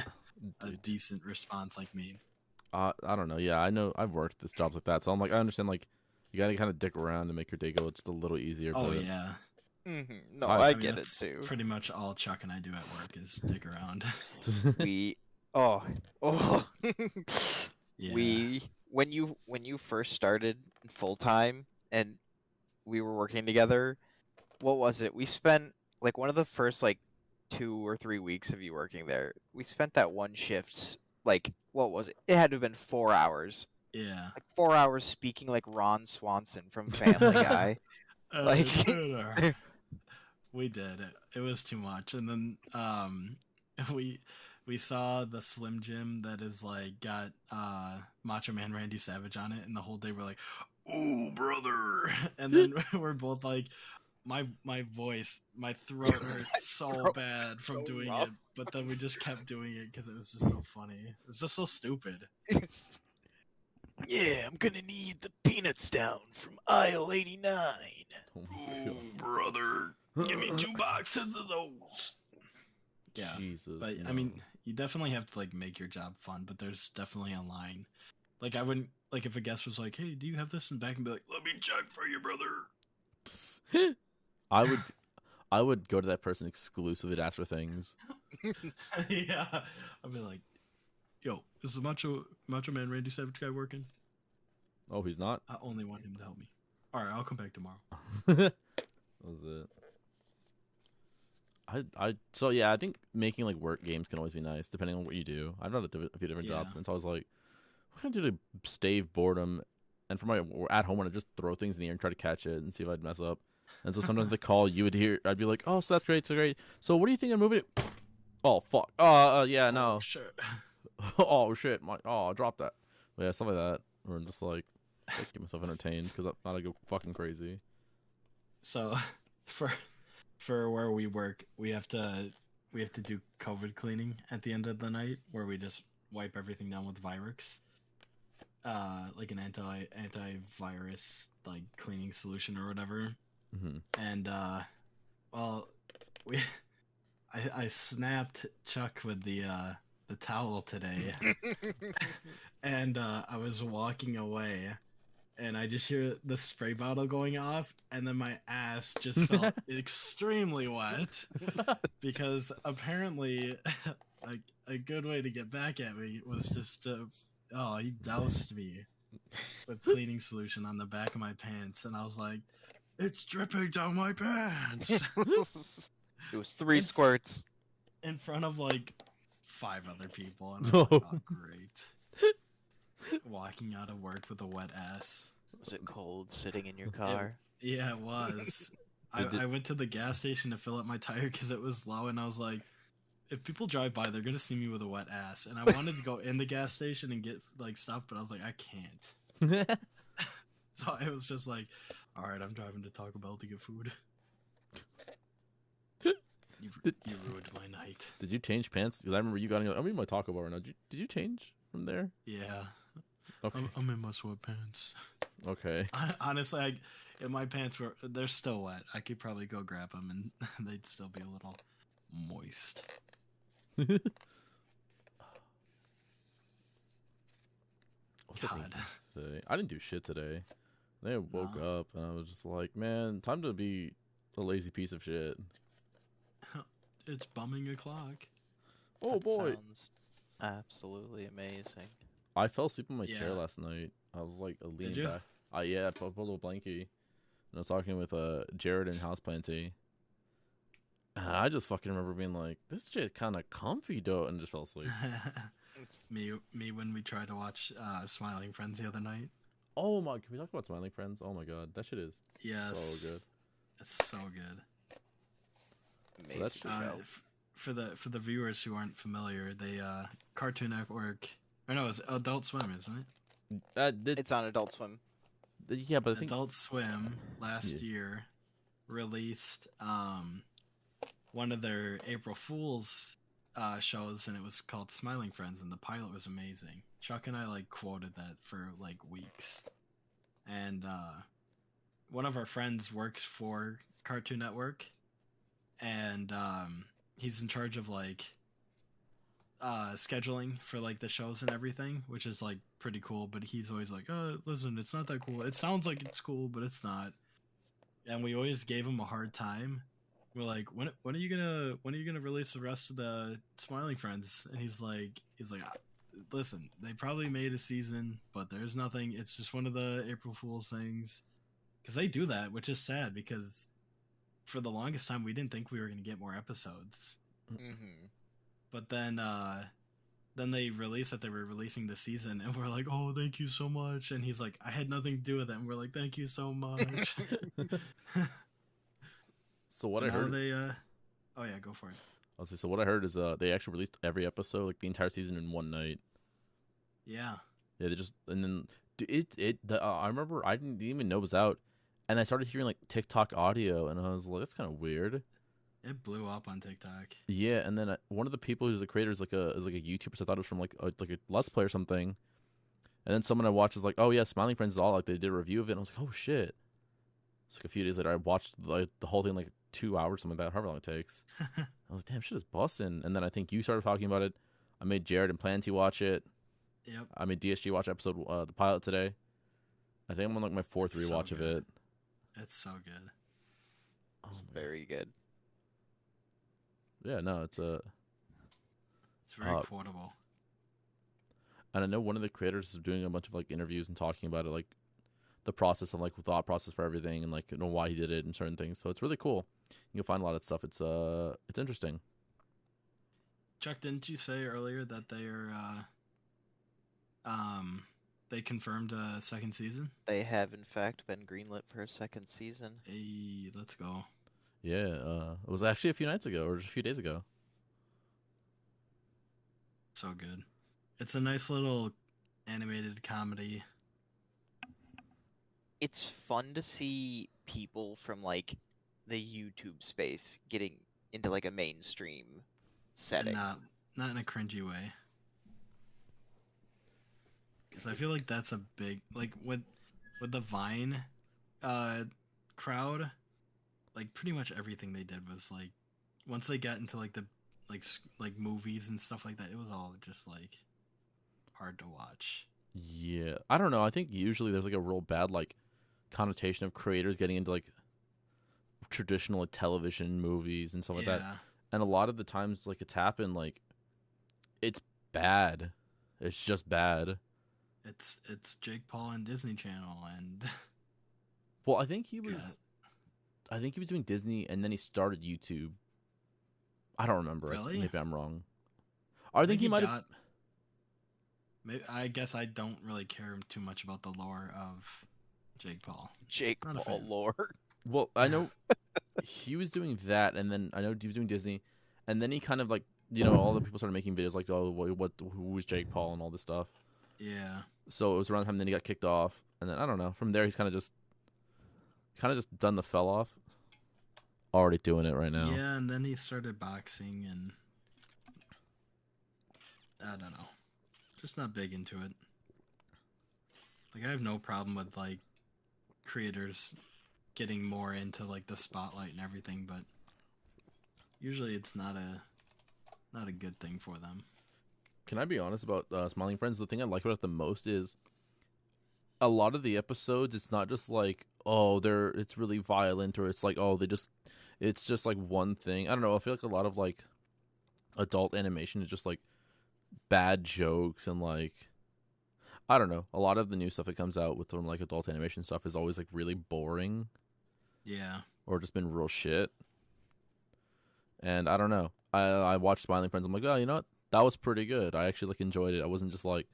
a decent response like me. I don't know. Yeah, I know. I've worked this jobs like that, so I'm like, I understand. Like, you got to kind of dick around to make your day go just a little easier. Oh but... yeah. Mm-hmm. No, I get it too. Pretty much all Chuck and I do at work is dick around. When you first started full time and we were working together, what was it? We spent like one of the first like 2 or 3 weeks of you working there. We spent that one shift like, what was it? It had to have been 4 hours. Yeah. Like 4 hours speaking like Ron Swanson from Family Guy. Like, we did it. It was too much, and then we we saw the Slim Jim that is like got Macho Man Randy Savage on it, and the whole day we're like, "Ooh, brother!" And then we're both like, my voice, my throat hurts so throat bad from so doing rough. it, but then we just kept doing it because it was just so funny. It's just so stupid. It's, yeah, I'm gonna need the peanuts down from aisle 89. Oh my Ooh, brother, give me 2 boxes of those. Yeah, Jesus. but no. I mean, you definitely have to like make your job fun, but there's definitely a line. Like I wouldn't like if a guest was like, "Hey, do you have this in back?" and be like, "Let me check for you, brother." I would go to that person exclusively to ask for things. Yeah, I'd be like, "Yo, is the Macho Man Randy Savage guy working? Oh, he's not? I only want him to help me. All right, I'll come back tomorrow." That was it. So yeah, I think making like work games can always be nice depending on what you do. I've done a few different jobs, Yeah. and so I was like, what can I do to stave boredom? And for my at home, when I just throw things in the air and try to catch it and see if I'd mess up. And so sometimes the call you would hear, I'd be like, oh, so that's great, so great. So what do you think I'm moving it? Oh fuck. Yeah, no. Oh, shit. Oh shit. I dropped that. Yeah, stuff like that. Or I'm just like keep myself entertained because I'm not gonna go fucking crazy. So, for where we work, we have to do COVID cleaning at the end of the night, where we just wipe everything down with Virex, like an antivirus like cleaning solution or whatever. Mm-hmm. And well, we I snapped Chuck with the towel today, and I was walking away. And I just hear the spray bottle going off, and then my ass just felt extremely wet because apparently a good way to get back at me was just to he doused me with cleaning solution on the back of my pants, and I was like, it's dripping down my pants. It was 3 squirts. In front of like 5 other people, and I was like, oh great. Walking out of work with a wet ass. Was it cold sitting in your car? Yeah, it was. I went to the gas station to fill up my tire because it was low, and I was like, if people drive by, they're gonna see me with a wet ass. And I wanted to go in the gas station and get like stuff, but I was like, I can't. So I was just like, all right, I'm driving to Taco Bell to get food. You ruined my night. Did you change pants? Because I remember you got in. I'm in my Taco Bar right now. Did you change from there? Yeah. Okay. I'm in my sweatpants. Okay. Honestly, my pants they're still wet. I could probably go grab them and they'd still be a little moist. God. Today? I didn't do shit today. Then I woke up and I was just like, man, time to be a lazy piece of shit. It's bumming o'clock. Oh That boy. sounds absolutely amazing. I fell asleep in my chair last night. I was like leaning back. Yeah, I put a little blankie. And I was talking with Jared and Houseplanty. And I just fucking remember being like, this shit kind of comfy though, and just fell asleep. me when we tried to watch Smiling Friends the other night. Oh my, can we talk about Smiling Friends? Oh my god, that shit is so good. It's so good. Amazing show. For the viewers who aren't familiar, they Cartoon Network, or no, it's Adult Swim, isn't it? It's on Adult Swim. Yeah, but I think Adult Swim last year released one of their April Fool's shows, and it was called Smiling Friends, and the pilot was amazing. Chuck and I like quoted that for like weeks, and one of our friends works for Cartoon Network, and he's in charge of like scheduling for like the shows and everything, which is like pretty cool. But he's always like, oh, listen, it's not that cool. It sounds like it's cool, but it's not. And we always gave him a hard time. We're like, when are you gonna release the rest of the Smiling Friends? And he's like, listen, they probably made a season, but there's nothing. It's just one of the April Fool's things, because they do that, which is sad because for the longest time we didn't think we were gonna get more episodes. Mm-hmm. But then then they released that they were releasing the season, and we're like, "Oh, thank you so much." And he's like, "I had nothing to do with it." And we're like, "Thank you so much." So what But I now heard is, they, oh yeah, go for it. I'll say, so what I heard is they actually released every episode, like the entire season in one night. Yeah, Yeah, they just and then I remember I didn't even know it was out, and I started hearing like TikTok audio, and I was like, that's kind of weird. it blew up on TikTok. Yeah, and then one of the people who's the creator is like a YouTuber, so I thought it was from like a Let's Play or something. And then someone I watched was like, "Oh yeah, Smiling Friends is all like they did a review of it." And I was like, "Oh shit!" It's like a few days later, I watched like the whole thing, like 2 hours, something like that, however long it takes. I was like, "Damn, shit is busting." And then I think you started talking about it. I made Jared and Planty watch it. Yep, I made DSG watch episode the pilot today. I think I'm on like my fourth It's so rewatch of good. it. it's so good. Oh It's my very good. God. Yeah, no, it's a. It's very Uh, quotable. And I know one of the creators is doing a bunch of like interviews and talking about it, like the process and like thought process for everything, and like why he did it and certain things. So it's really cool. You can find a lot of stuff. It's interesting. Chuck, didn't you say earlier that they are, they confirmed a second season? They have in fact been greenlit for a second season. Hey, let's go. Yeah, it was actually a few nights ago or just a few days ago. So good. It's a nice little animated comedy. It's fun to see people from like the YouTube space getting into like a mainstream setting. And not in a cringy way. Because I feel like that's a big, like with the Vine crowd, like pretty much everything they did was like, once they got into like the like movies and stuff like that, it was all just like hard to watch. Yeah, I don't know. I think usually there's like a real bad like connotation of creators getting into like traditional like, television movies and stuff like that. Yeah, And a lot of the times like it's happened like it's bad. It's just bad. it's Jake Paul and Disney Channel, and Well, I think he was doing Disney and then he started YouTube. I don't remember. Really? Maybe I'm wrong. I think he might have. got. Maybe, I guess I don't really care too much about the lore of Jake Paul. Jake Not a Paul fan. lore. Well, I know he was doing that, and then I know he was doing Disney, and then he kind of like all the people started making videos like, oh, who is Jake Paul and all this stuff. Yeah, So it was around the time then he got kicked off, and then I don't know. From there, he's kind of just done the fell off. Already doing it right now. yeah, and then he started boxing, and I don't know, just not big into it. Like I have no problem with like creators getting more into like the spotlight and everything, but usually it's not a good thing for them. Can I be honest about Smiling Friends? The thing I like about it the most is a lot of the episodes. It's not just like it's really violent, or it's like it's just like one thing. I don't know. I feel like a lot of like adult animation is just like bad jokes and like I don't know. A lot of the new stuff that comes out with from like adult animation stuff is always like really boring Yeah, or just been real shit. And I don't know. I watched Smiling Friends. I'm like, oh, you know what? That was pretty good. I actually like enjoyed it. I wasn't just like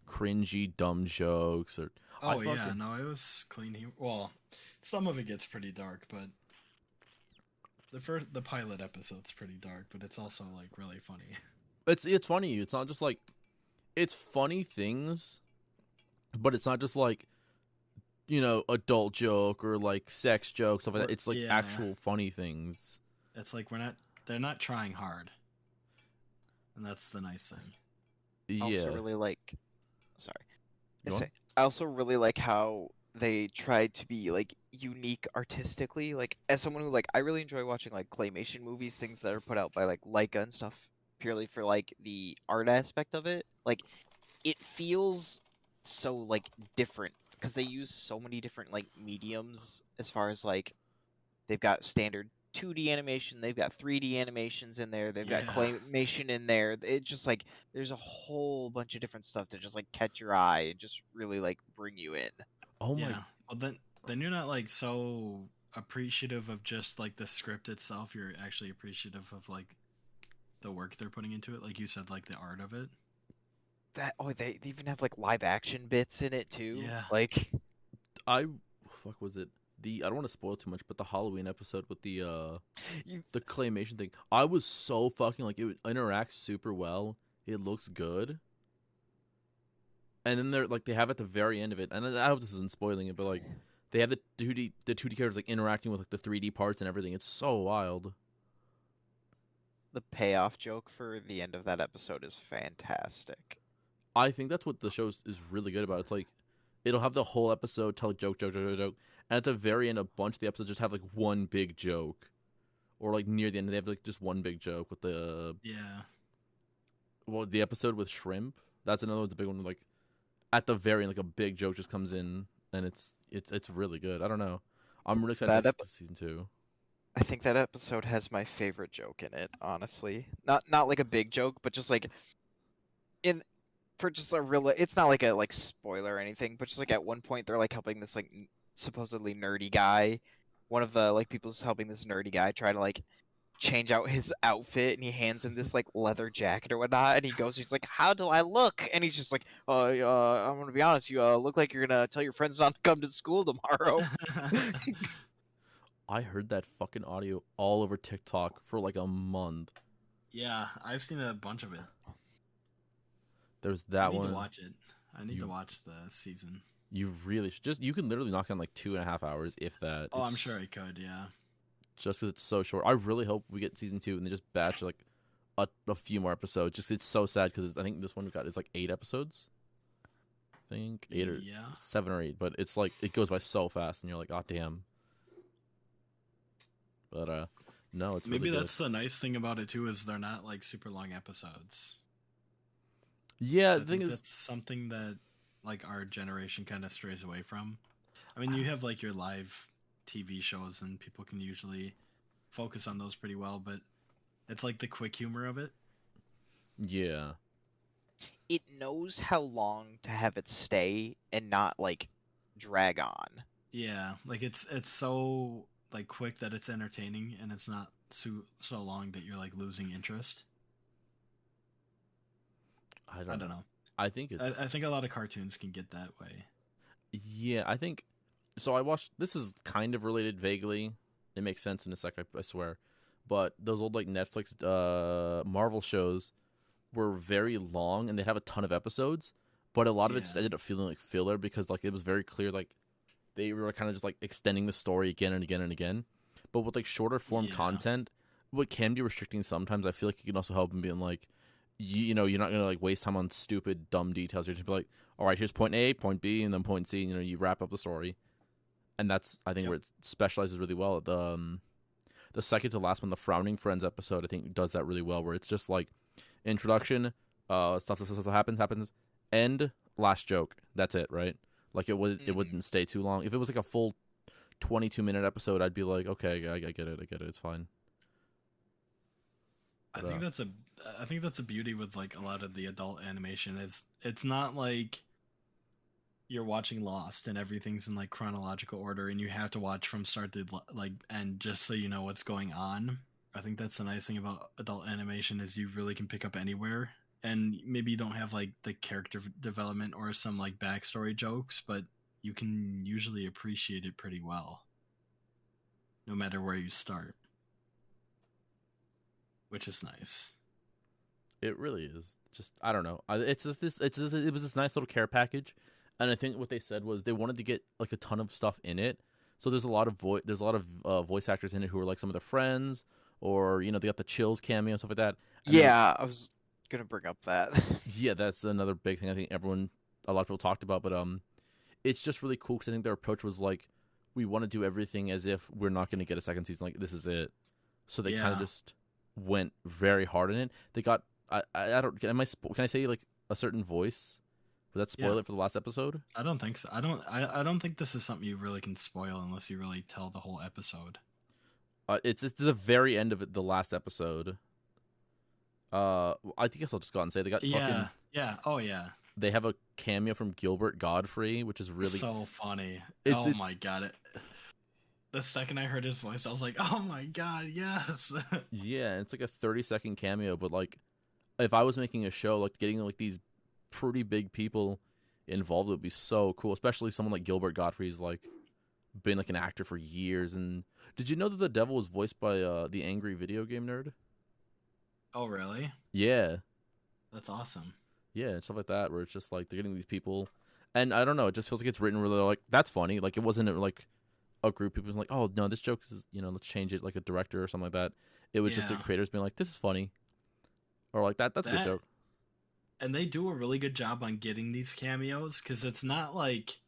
cringy dumb jokes or. oh yeah, no, it was clean. Well, some of it gets pretty dark, but the pilot episode's pretty dark, but it's also like really funny. It's funny. It's not just like it's funny things, but it's not just like adult joke or like sex joke stuff like that. It's like Yeah. actual funny things. It's like they're not trying hard, and that's the nice thing. I also Yeah. really like. Sorry. Go on. I also really like how they tried to be like unique artistically. Like as someone who like I really enjoy watching like claymation movies, things that are put out by like Leica and stuff, purely for like the art aspect of it. Like it feels so like different because they use so many different like mediums as far as like they've got standard 2D animation, they've got 3D animations in there, they've got Yeah. claymation in there. It's just like there's a whole bunch of different stuff to just like catch your eye and just really like bring you in. Oh my. Yeah. Well, then you're not like so appreciative of just like the script itself. You're actually appreciative of like the work they're putting into it. Like you said, like the art of it. that. Oh, they even have like live action bits in it too. Yeah. Like, Fuck was it? I don't want to spoil too much, but the Halloween episode with you, the claymation thing, I was so fucking like, it interacts super well. It looks good. And then they have at the very end of it, and I hope this isn't spoiling it, but like they have the 2D characters like interacting with like the 3D parts and everything. It's so wild. the payoff joke for the end of that episode is fantastic. I think that's what the show is really good about. It's like it'll have the whole episode tell a joke, and at the very end, a bunch of the episodes just have like one big joke, or like near the end, they have like just one big joke with the the episode with shrimp. That's another one's a big one. Like at the very end, like a big joke just comes in, and it's really good. I don't know. I'm really excited for season 2. I think that episode has my favorite joke in it. Honestly, not like a big joke, but just like in for just a real. It's not like a like spoiler or anything, but just like at one point they're like helping this like supposedly nerdy guy. One of the like people's helping this nerdy guy try to like change out his outfit, and he hands him this like leather jacket or whatnot, and he's like, how do I look? And he's just like, I'm gonna be honest, you look like you're gonna tell your friends not to come to school tomorrow. I heard that fucking audio all over TikTok for like a month. Yeah, I've seen a bunch of it. There's that one. I need to watch it. I need to watch the season. You really should. You can literally knock on like 2.5 hours, if that. Oh, I'm sure I could, yeah. Just because it's so short. I really hope we get season 2 and they just batch like a few more episodes. Just it's so sad because I think this one we got is like 8 episodes. I think 8 or 7 or 8, but it's like it goes by so fast, and you're like, oh damn. But no, it's maybe really that's the nice thing about it too, is they're not like super long episodes. Yeah, so the thing is, that's something that like our generation kind of strays away from. I mean, you have like your live TV shows, and people can usually focus on those pretty well, but it's like the quick humor of it. Yeah. It knows how long to have it stay and not like drag on. Yeah, like it's so like quick that it's entertaining, and it's not so long that you're like losing interest. I don't know. I think I think a lot of cartoons can get that way. Yeah, I think so. I watched. This is kind of related vaguely. It makes sense in a sec, I swear. But those old like Netflix Marvel shows were very long, and they have a ton of episodes. But a lot of it just ended up feeling like filler because like it was very clear like they were kind of just like extending the story again and again and again. But with like shorter form content, what can be restricting sometimes, I feel like it can also help in being like, you know, you're not gonna like waste time on stupid, dumb details. You're just be like, all right, here's point A, point B, and then point C. And, you know, you wrap up the story, and that's I think where it specializes really well. The second to last one, the Frowning Friends episode, I think does that really well. Where it's just like introduction, stuff happens, end, last joke. That's it, right? Like it wouldn't stay too long. If it was like a full 22-minute episode, I'd be like, okay, I get it, it's fine. I think that's a beauty with like a lot of the adult animation. It's not like you're watching Lost and everything's in like chronological order, and you have to watch from start to like end just so you know what's going on. I think that's the nice thing about adult animation, is you really can pick up anywhere, and maybe you don't have like the character development or some like backstory jokes, but you can usually appreciate it pretty well, no matter where you start. Which is nice. It really is. Just I don't know. It was this nice little care package, and I think what they said was they wanted to get like a ton of stuff in it. So there's a lot of voice actors in it who are like some of their friends, or you know, they got the Chills cameo and stuff like that. And I was gonna bring up that. Yeah, that's another big thing. I think a lot of people talked about, but it's just really cool because I think their approach was like, we want to do everything as if we're not going to get a second season. Like this is it. So they kind of just went very hard in it. They got I don't can I say like a certain voice? Would that spoil it for the last episode? I don't think so. I don't think this is something you really can spoil unless you really tell the whole episode. It's the very end of it, the last episode. I guess I'll just go out and say they got they have a cameo from Gilbert Godfrey, which is really so funny. My god! The second I heard his voice, I was like, "Oh my god, yes!" Yeah, it's like a 30-second cameo, but like, if I was making a show, like getting like these pretty big people involved, it would be so cool. Especially someone like Gilbert Gottfried's like been like an actor for years. And did you know that the devil was voiced by the angry video game nerd? Oh, really? Yeah, That's awesome. yeah, and stuff like that. Where it's just like they're getting these people, and I don't know. It just feels like it's written really like that's funny. Like it wasn't like a group of people was like, oh no, this joke is let's change it, like a director or something like that. It was just the Yeah. creators being like, this is funny, or like that's a good That joke. and they do a really good job on getting these cameos because it's not like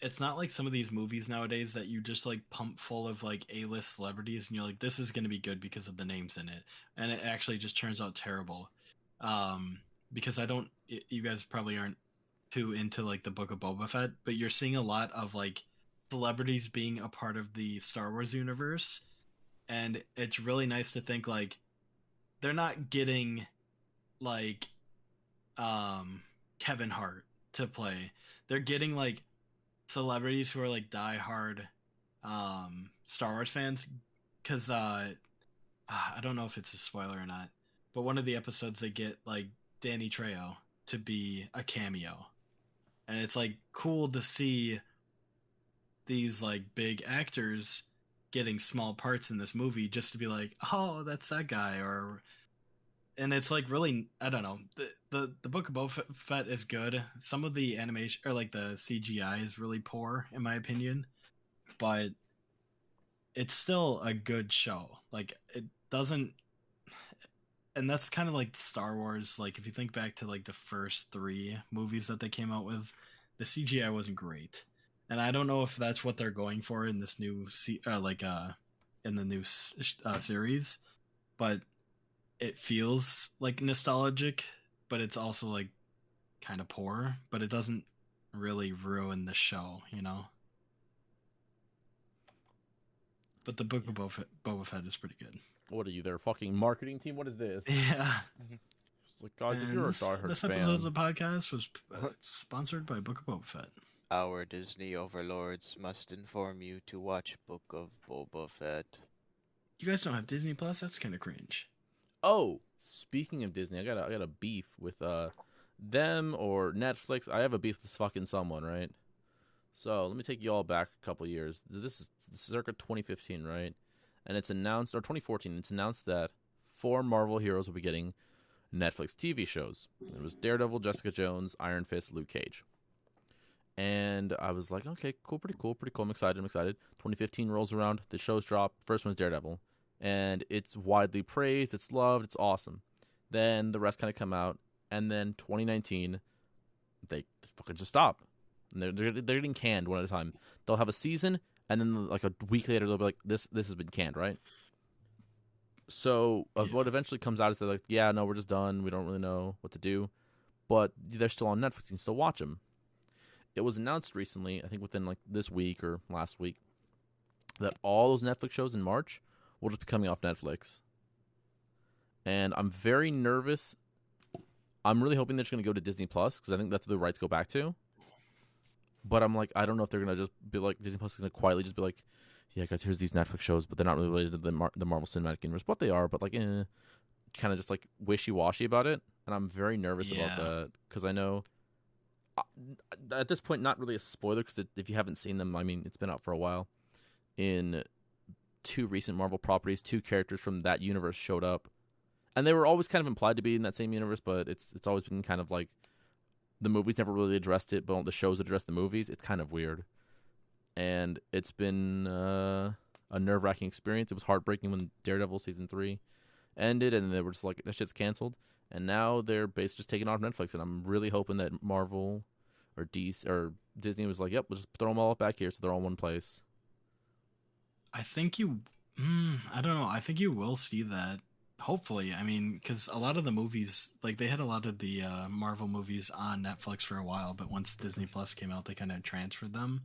some of these movies nowadays that you just like pump full of like A-list celebrities and you're like, this is going to be good because of the names in it, and it actually just turns out terrible. Because you guys probably aren't too into like the Book of Boba Fett, but you're seeing a lot of like celebrities being a part of the Star Wars universe, and it's really nice to think like they're not getting like Kevin Hart to play. They're getting like celebrities who are like diehard Star Wars fans, because I don't know if it's a spoiler or not, but one of the episodes they get like Danny Trejo to be a cameo, and it's like cool to see these like big actors getting small parts in this movie just to be like, oh, that's that guy. Or and it's like really, I don't know, the Book of Boba Fett is good. Some of the animation or like the CGI is really poor in my opinion, but it's still a good show. Like it doesn't, and that's kind of like Star Wars. Like if you think back to like the first 3 movies that they came out with, the CGI wasn't great, and I don't know if that's what they're going for in this new in the new series, but it feels like nostalgic, but it's also like kind of poor, but it doesn't really ruin the show, you know. But the Book of Boba Fett is pretty good. What are you, their fucking marketing team? What is this? Yeah. It's like, guys, if And you're a diehard this fan, episode of the podcast was sponsored by Book of Boba Fett. Our Disney overlords must inform you to watch Book of Boba Fett. You guys don't have Disney Plus? That's kind of cringe. oh, speaking of Disney, I got a beef with them or Netflix. I have a beef with fucking someone, right? So let me take you all back a couple years. This is circa 2015, right? And it's announced, or 2014, it's announced that 4 Marvel heroes will be getting Netflix TV shows. It was Daredevil, Jessica Jones, Iron Fist, Luke Cage. And I was like, okay, cool, pretty cool. I'm excited. 2015 rolls around, the shows drop. First one's Daredevil. And it's widely praised, it's loved, it's awesome. Then the rest kind of come out. And then 2019, they fucking just stop. And they're getting canned one at a time. They'll have a season, and then like a week later they'll be like, this has been canned, right? So what eventually comes out is they're like, yeah, no, we're just done. We don't really know what to do, but they're still on Netflix. You can still watch them. It was announced recently, I think within like this week or last week, that all those Netflix shows in March will just be coming off Netflix. And I'm very nervous. I'm really hoping they're just going to go to Disney Plus because I think that's where the rights go back to. But I'm like, I don't know if they're going to just be like, Disney Plus is going to quietly just be like, yeah, guys, here's these Netflix shows, but they're not really related to the Marvel Cinematic Universe. But they are, but like, kind of just like wishy-washy about it. And I'm very nervous about that because I know, at this point, not really a spoiler because if you haven't seen them, I mean, it's been out for a while. In 2 recent Marvel properties, 2 characters from that universe showed up. And they were always kind of implied to be in that same universe, but it's always been kind of like, the movies never really addressed it, but the shows addressed the movies. It's kind of weird. And it's been a nerve-wracking experience. It was heartbreaking when Daredevil Season 3 ended, and they were just like, that shit's canceled. And now they're basically just taking off Netflix, and I'm really hoping that Marvel or DC or Disney was like, yep, we'll just throw them all back here so they're all in one place. I think I don't know. I think you will see that. Hopefully, I mean, because a lot of the movies, like they had a lot of the Marvel movies on Netflix for a while, but once Disney Plus came out, they kind of transferred them.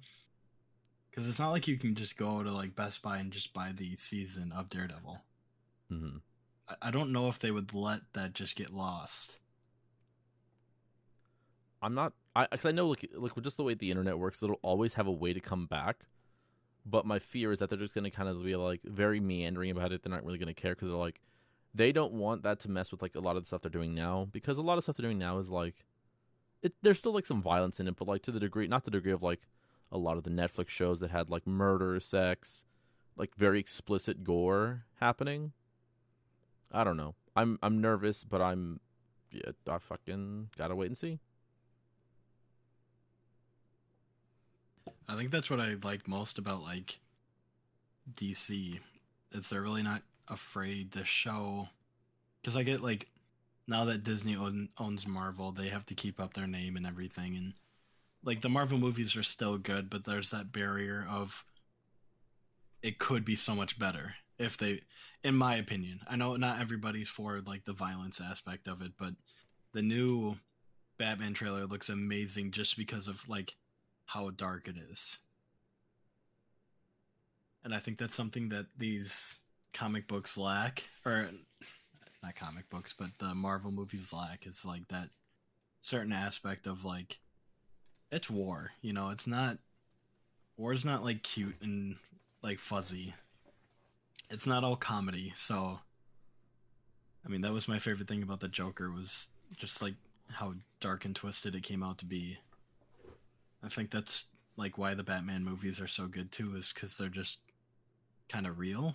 Because it's not like you can just go to like Best Buy and just buy the season of Daredevil. Mm-hmm. I don't know if they would let that just get lost. I'm not, because I know, like just the way the internet works, it'll always have a way to come back. But my fear is that they're just going to kind of be like very meandering about it. They're not really going to care because they don't want that to mess with like a lot of the stuff they're doing now, because a lot of stuff they're doing now is like there's still like some violence in it, but like to the degree, not the degree of like a lot of the Netflix shows that had like murder, sex, like very explicit gore happening. I don't know. I'm nervous, but I fucking gotta wait and see. I think that's what I like most about like DC. Is they're really not afraid to show, because I get like now that Disney owns Marvel, they have to keep up their name and everything, and like the Marvel movies are still good, but there's that barrier of it could be so much better if they, in my opinion. I know not everybody's for like the violence aspect of it, but the new Batman trailer looks amazing just because of like how dark it is. And I think that's something that these comic books lack, or not comic books, but the Marvel movies lack, is like that certain aspect of like, it's war, you know, it's not, war's not like cute and like fuzzy. It's not all comedy. So I mean, that was my favorite thing about the Joker, was just like how dark and twisted it came out to be. I think that's like why the Batman movies are so good too, is because they're just kind of real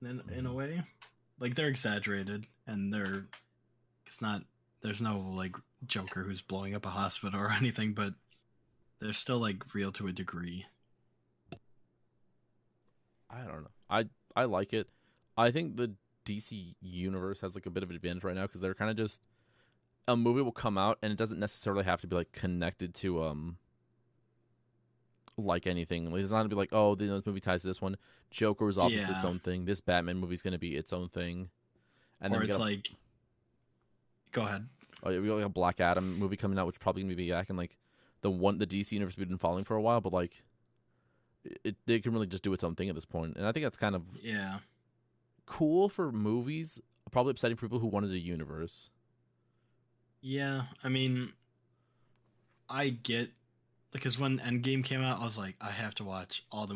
in a way. Like they're exaggerated, and it's not, there's no like Joker who's blowing up a hospital or anything, but they're still like real to a degree. I don't know. I like it. I think the DC universe has like a bit of an advantage right now because they're kind of just, a movie will come out and it doesn't necessarily have to be like connected to like anything. Like, it's not gonna be like, oh, this movie ties to this one. Joker was obviously its own thing. This Batman movie's gonna be its own thing. And or then it's like, go ahead. Oh yeah, we got like a Black Adam movie coming out, which probably gonna be back in like the DC universe we've been following for a while. But like, they can really just do its own thing at this point, and I think that's kind of cool for movies. Probably upsetting for people who wanted a universe. Yeah, I mean, I get, because when Endgame came out, I was like, I have to watch all the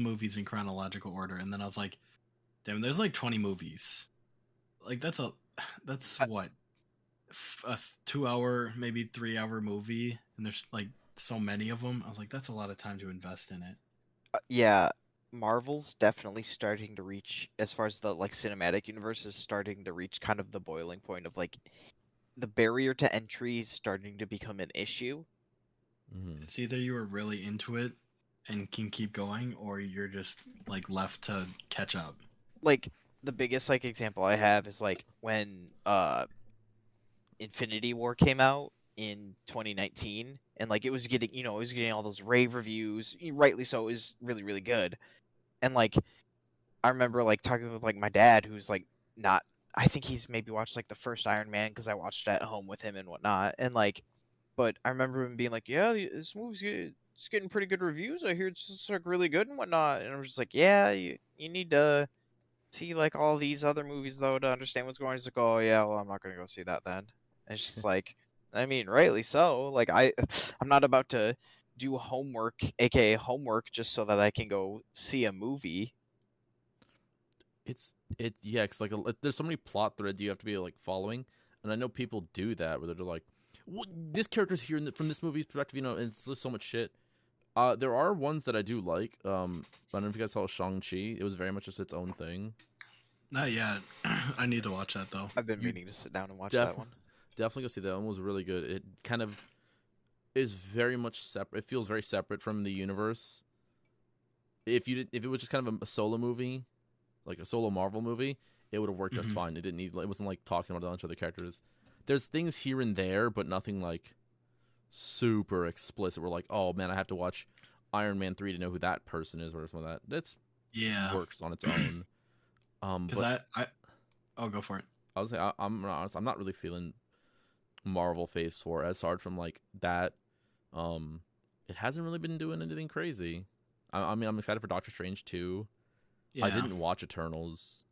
movies in chronological order, and then I was like, damn, there's like 20 movies. Like that's what, a 2 hour, maybe 3 hour movie, and there's like so many of them. I was like, that's a lot of time to invest in it. Yeah, Marvel's definitely starting to reach, as far as the like cinematic universe is starting to reach kind of the boiling point of like the barrier to entry is starting to become an issue. It's either you are really into it and can keep going, or you're just like left to catch up. Like the biggest like example I have is like when Infinity War came out in 2019, and like it was getting, it was getting all those rave reviews, rightly so. It was really, really good. And like I remember like talking with like my dad, who's like not, I think he's maybe watched like the first Iron Man because I watched it at home with him and whatnot. And like, but I remember him being like, yeah, this movie's it's getting pretty good reviews. I hear it's just like really good and whatnot. And I'm just like, yeah, you need to see like all these other movies though to understand what's going on. He's like, oh yeah, well I'm not gonna go see that then. And it's just like, I mean, rightly so. Like I'm not about to do homework, aka homework, just so that I can go see a movie. Yeah, cause like there's so many plot threads you have to be like following, and I know people do that where they're like, well, this character's here from this movie's perspective, and it's just so much shit. There are ones that I do like. I don't know if you guys saw Shang-Chi. It was very much just its own thing. Not yet. I need to watch that though. I've been meaning to sit down and watch that one. Definitely go see that one. It was really good. It kind of is very much separate. It feels very separate from the universe. If it was just kind of a solo movie, like a solo Marvel movie, it would have worked just fine. It wasn't like talking about a bunch of other characters. There's things here and there, but nothing like super explicit. We're like, oh man, I have to watch Iron Man 3 to know who that person is, or something like that. That's works on its own. Because I'll go for it. I was like, I'm honest. I'm not really feeling Marvel Phase 4 aside from like that. It hasn't really been doing anything crazy. I mean, I'm excited for Doctor Strange 2. Yeah. I didn't watch Eternals.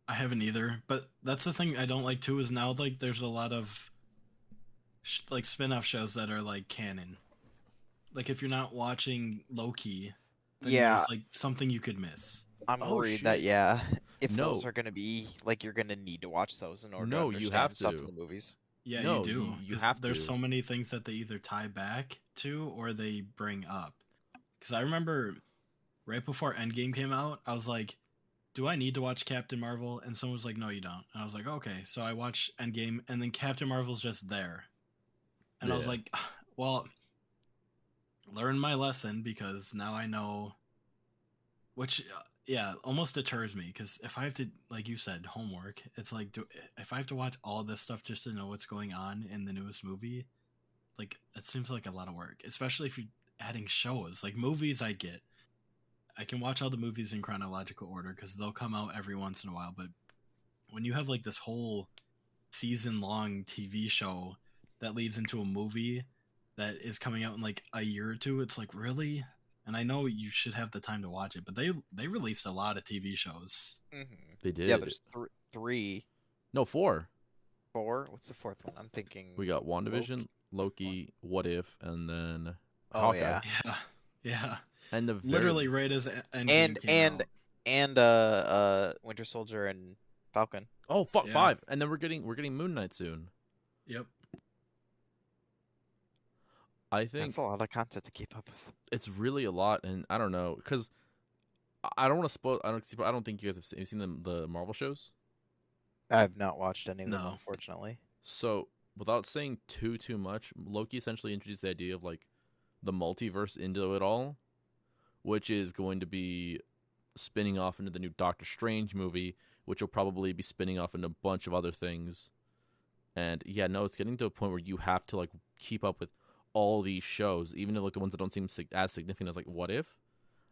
I haven't either, but that's the thing I don't like too, is now like there's a lot of like spin-off shows that are like canon. Like if you're not watching Loki, then there's like something you could miss. I'm worried that if those are gonna be like, you're gonna need to watch those in order to understand stuff in the movies. Yeah, No, you do. you 'Cause have there's to. so many things that they either tie back to or they bring up. Because I remember right before Endgame came out, I was like, do I need to watch Captain Marvel? And someone was like, no, you don't. And I was like, okay. So I watched Endgame, and then Captain Marvel's just there. And I was Yeah. like, well, learn my lesson because now I know. Which, yeah, almost deters me because if I have to, like you said, homework, it's like, if I have to watch all this stuff just to know what's going on in the newest movie, like, it seems like a lot of work, especially if you're adding shows. Like, movies, I get. I can watch all the movies in chronological order because they'll come out every once in a while, but when you have, like, this whole season-long TV show that leads into a movie that is coming out in, like, a year or two, it's like, really? And I know you should have the time to watch it, but they released a lot of TV shows. They Yeah, did. there's three, No, 4. 4. What's the fourth one? I'm thinking. We got WandaVision, Loki, What If, and then Oh, Hawkeye. yeah. Yeah. And the Literally right as Endgame And came out. Winter Soldier and Falcon. Oh fuck, Yeah. 5. And then we're getting Moon Knight soon. Yep. I think That's a lot of content to keep up with. it's really a lot, and I don't know because I don't want to spoil. I don't think you guys have seen the Marvel shows. I have not watched any of them, No. unfortunately. So without saying too much, Loki essentially introduced the idea of like the multiverse into it all, which is going to be spinning off into the new Doctor Strange movie, which will probably be spinning off into a bunch of other things. And yeah, no, it's getting to a point where you have to like keep up with all these shows, even if like the ones that don't seem as significant as like What If.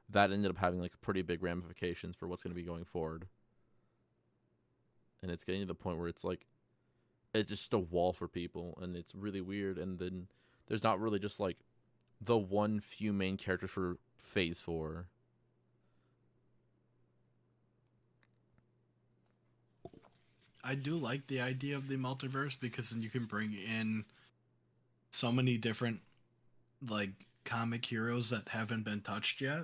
That ended up having like pretty big ramifications for what's going to be going forward. And it's getting to the point where it's like it's just a wall for people, and it's really weird. And then there's not really just like the one few main characters for Phase 4. I do like the idea of the multiverse because then you can bring in so many different like comic heroes that haven't been touched yet.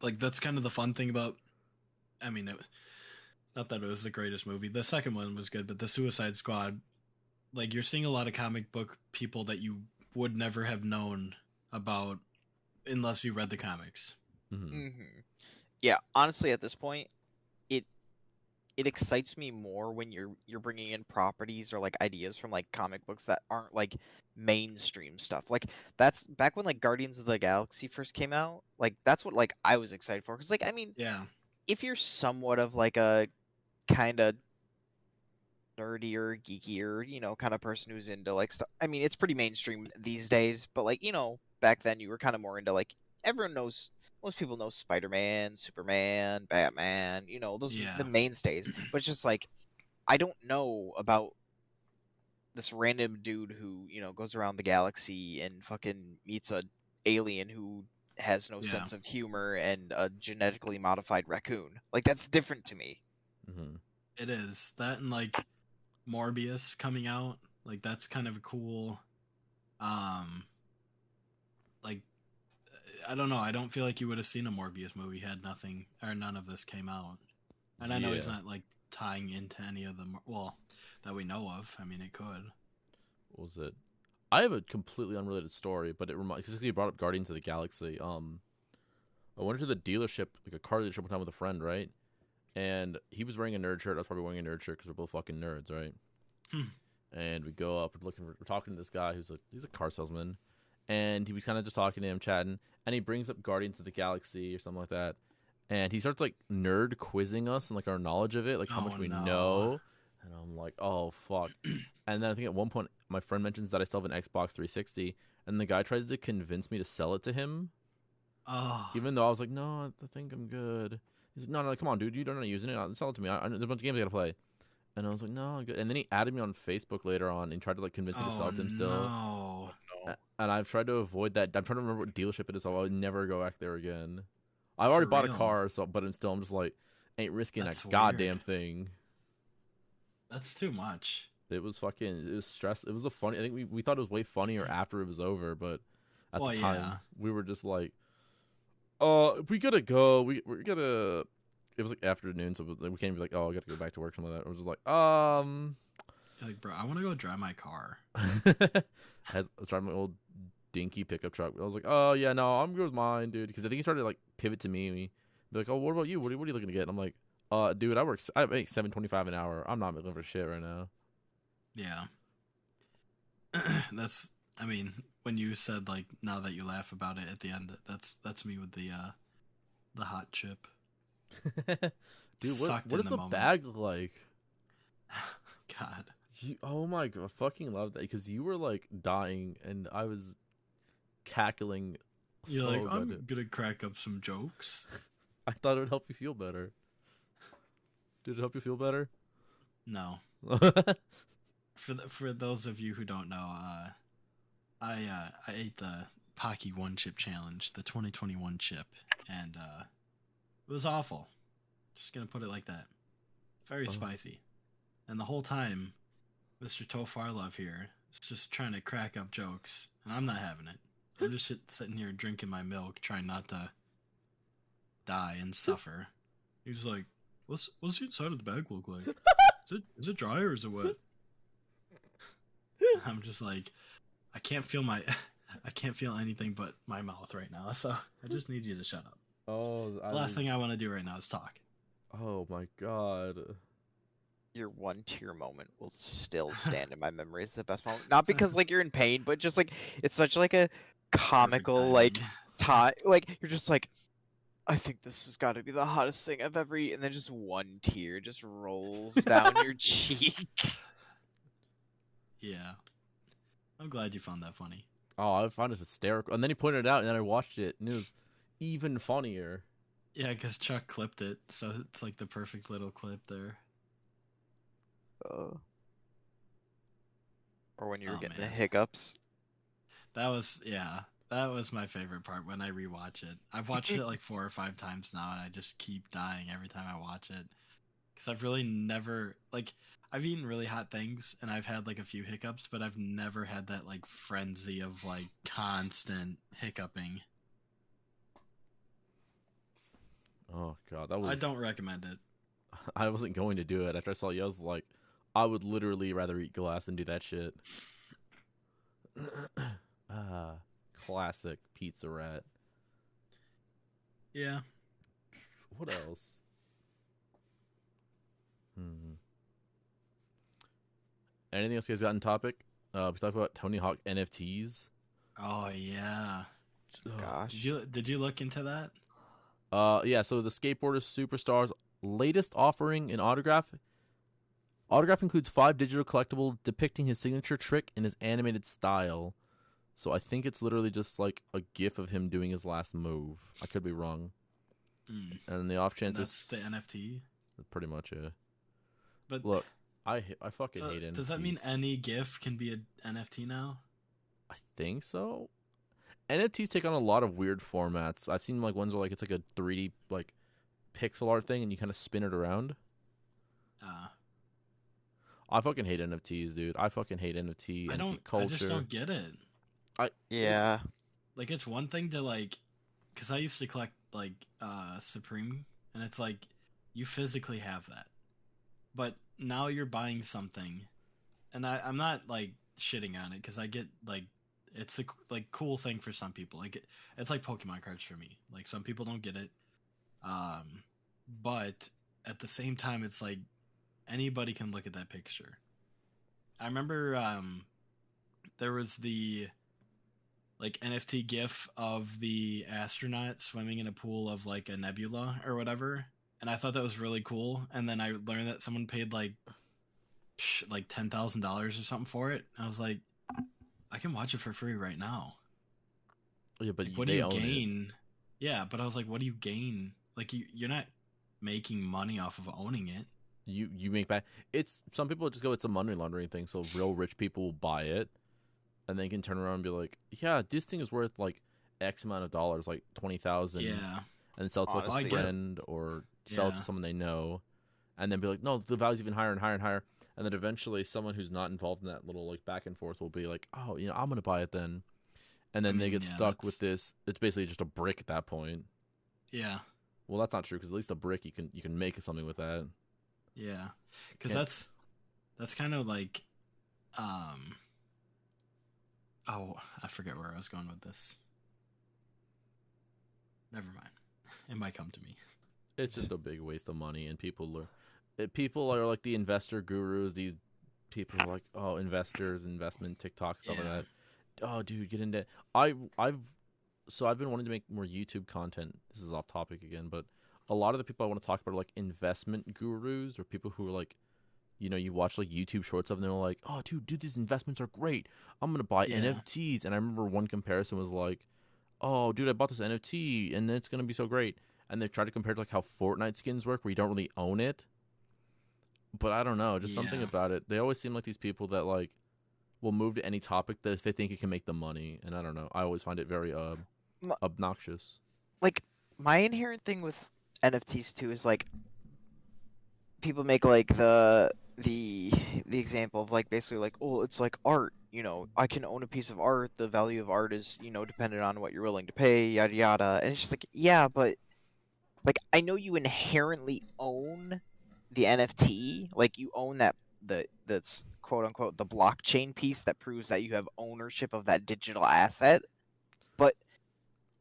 Like that's kind of the fun thing about. I mean, not that it was the greatest movie. The second one was good, but the Suicide Squad, like you're seeing a lot of comic book people that you would never have known about unless you read the comics. Mm-hmm. Yeah, honestly, at this point, it excites me more when you're bringing in properties or like ideas from like comic books that aren't like mainstream stuff. Like that's back when like Guardians of the Galaxy first came out. Like that's what like I was excited for because like I mean, Yeah. if you're somewhat of like a kind of nerdier, geekier, kind of person who's into like stuff. I mean, it's pretty mainstream these days, but like, back then you were kind of more into like everyone knows most people know Spider-Man, Superman, Batman, those are Yeah. the mainstays. But it's just like I don't know about this random dude who, goes around the galaxy and fucking meets a alien who has no Yeah. sense of humor and a genetically modified raccoon. Like that's different to me. Mm-hmm. It is. That and like Morbius coming out, like that's kind of a cool like I don't know, I don't feel like you would have seen a Morbius movie had nothing or none of this came out. And I know he's Yeah. not like tying into any of them that we know of. I mean, it could. What was it? I have a completely unrelated story, but it reminds because you brought up Guardians of the Galaxy. I went to the dealership, like a car dealership one time with a friend, right? And he was wearing a nerd shirt. I was probably wearing a nerd shirt because we're both fucking nerds, right? And we go up, we're talking to this guy he's a car salesman, and he was kind of just talking to him, chatting, and he brings up Guardians of the Galaxy or something like that, and he starts like nerd quizzing us and like our knowledge of it, like how much we know, and I'm like, oh fuck. And then I think at one point my friend mentions that I still have an Xbox 360, and the guy tries to convince me to sell it to him, even though I was like, no, I think I'm good. He's like, no, come on, dude, you don't know using it. Sell it to me. There's a bunch of games I gotta play. And I was like, no, I'm good. And then he added me on Facebook later on and tried to like convince me to sell it to him still. No. And I've tried to avoid that. I'm trying to remember what dealership it is, so I would never go back there again. I've already bought a car, but I'm just like, ain't risking That's that goddamn weird. thing. That's too much. It was stress. It was the funny. I think we thought it was way funnier after it was over, but at the time we were just like, we gotta go. We're gotta. It was like afternoon, so we can't be like, oh, I gotta go back to work, something like that. It was just like, You're like, bro, I want to go drive my car. I was driving my old dinky pickup truck. I was like, oh yeah, no, I'm good with mine, dude. Because I think he started to like pivot to me and be like, oh, what about you? What are you looking to get? And I'm like, dude, I make $7.25 an hour. I'm not looking for shit right now. Yeah. I mean, when you said like now that you laugh about it at the end, that's me with the hot chip. Dude, Sucked what in does the the moment. bag look like? God. Oh my god, I fucking love that because you were like dying and I was cackling. You're so like, good. I'm gonna crack up some jokes. I thought it would help you feel better. Did it help you feel better? No. For those of you who don't know, I ate the Pocky One Chip Challenge, the 2021 chip, and it was awful. Just gonna put it like that. Very spicy. And the whole time, Mr. Tofarlov here is just trying to crack up jokes, and I'm not having it. I'm just sitting here drinking my milk, trying not to die and suffer. He's like, "What's the inside of the bag look like? Is it dry or is it wet?" I'm just like, I can't feel anything but my mouth right now. So I just need you to shut up. Oh, The last thing I want to do right now is talk. Oh my god. Your one tear moment will still stand in my memory as the best moment. Not because like you're in pain, but just like it's such like a comical like time. Like you're just like, I think this has got to be the hottest thing I've ever eaten. And then just one tear just rolls down your cheek. Yeah. I'm glad you found that funny. Oh, I found it hysterical. And then he pointed it out, and then I watched it, and it was even funnier. Yeah, because Chuck clipped it, so it's like the perfect little clip there. Or when you were getting the hiccups. That was my favorite part when I rewatch it. I've watched it like 4 or 5 times now, and I just keep dying every time I watch it. Because I've really never, like, I've eaten really hot things, and I've had like a few hiccups, but I've never had that like frenzy of like constant hiccuping. Oh god, that was. I don't recommend it. I wasn't going to do it after I saw you. I was like, I would literally rather eat glass than do that shit. Classic pizza rat. Yeah. What else? Anything else you guys got in topic? We talked about Tony Hawk NFTs. Oh yeah. Gosh. Did you look into that? Yeah. So the skateboarder superstar's latest offering in autograph. Autograph includes 5 digital collectibles depicting his signature trick in his animated style. So I think it's literally just like a GIF of him doing his last move. I could be wrong. And the off chance that's the NFT. Pretty much, yeah. But look, I fucking hate NFTs. Does that mean any GIF can be an NFT now? I think so. NFTs take on a lot of weird formats. I've seen like ones where like it's like a 3D like pixel art thing and you kind of spin it around. I fucking hate NFTs, dude. I fucking hate NFT culture. I just don't get it. Yeah. Like it's one thing to like, because I used to collect like Supreme, and it's like you physically have that, but now you're buying something, and I'm not like shitting on it because I get like it's a like cool thing for some people. Like it's like Pokemon cards for me. Like some people don't get it, but at the same time, it's like anybody can look at that picture. I remember there was the like NFT GIF of the astronaut swimming in a pool of like a nebula or whatever, and I thought that was really cool. And then I learned that someone paid like $10,000 or something for it. I was like, I can watch it for free right now. Yeah, but like, what do you gain? Yeah, but I was like, what do you gain? Like you're not making money off of owning it. You make back. It's some people just go, it's a money laundering thing. So real rich people will buy it, and they can turn around and be like, yeah, this thing is worth like X amount of dollars, like 20,000. Yeah, and sell it to like a friend or sell it to someone they know, and then be like, no, the value's even higher and higher and higher. And then eventually, someone who's not involved in that little like back and forth will be like, oh, I'm gonna buy it then, and then they get stuck with this. It's basically just a brick at that point. Yeah. Well, that's not true because at least a brick you can make something with that. Yeah, because that's kind of like um oh, I forget where I was going with this. Never mind. It might come to me. It's just a big waste of money, and people are like the investor gurus. These people are like, oh, investors, investment, TikTok, stuff like Yeah. that. Oh, dude, get into. I've been wanting to make more YouTube content. This is off topic again, but a lot of the people I want to talk about are like investment gurus or people who are like, you watch like YouTube shorts of them, and they're like, oh, dude, these investments are great. I'm gonna buy Yeah. NFTs, and I remember one comparison was like, oh, dude, I bought this NFT, and it's gonna be so great. And they tried to compare to like how Fortnite skins work, where you don't really own it. But I don't know, just something Yeah. about it. They always seem like these people that like will move to any topic that if they think it can make them money. And I don't know. I always find it very M- obnoxious. Like my inherent thing with NFTs too is like people make like the example of like basically like, oh, it's like art, I can own a piece of art, the value of art is, dependent on what you're willing to pay, yada yada. And it's just like, yeah, but like I know you inherently own the NFT, like you own that's quote unquote the blockchain piece that proves that you have ownership of that digital asset. But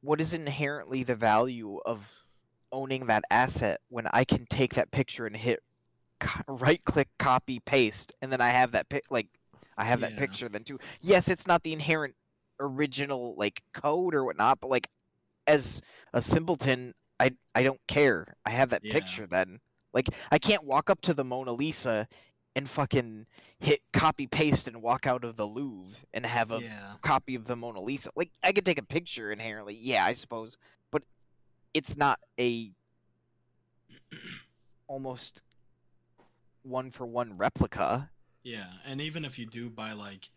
what is inherently the value of owning that asset when I can take that picture and hit right click copy paste and then I have that I have that Yeah. picture then too. Yes, it's not the inherent original like code or whatnot, but like as a simpleton, I don't care. I have that Yeah. picture then. Like I can't walk up to the Mona Lisa and fucking hit copy paste and walk out of the Louvre and have a Yeah. copy of the Mona Lisa. Like I could take a picture inherently, yeah, I suppose, but it's not a almost one for one replica. Yeah. And even if you do buy like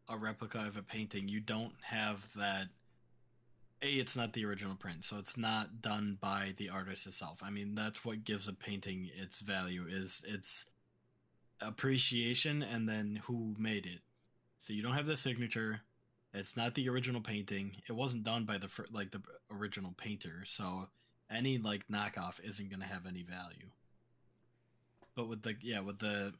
a replica of a painting, you don't have that. It's not the original print, so it's not done by the artist itself. I mean, that's what gives a painting its value, is its appreciation and then who made it. So you don't have the signature. It's not the original painting. It wasn't done by the original painter, so any like knockoff isn't going to have any value. But with the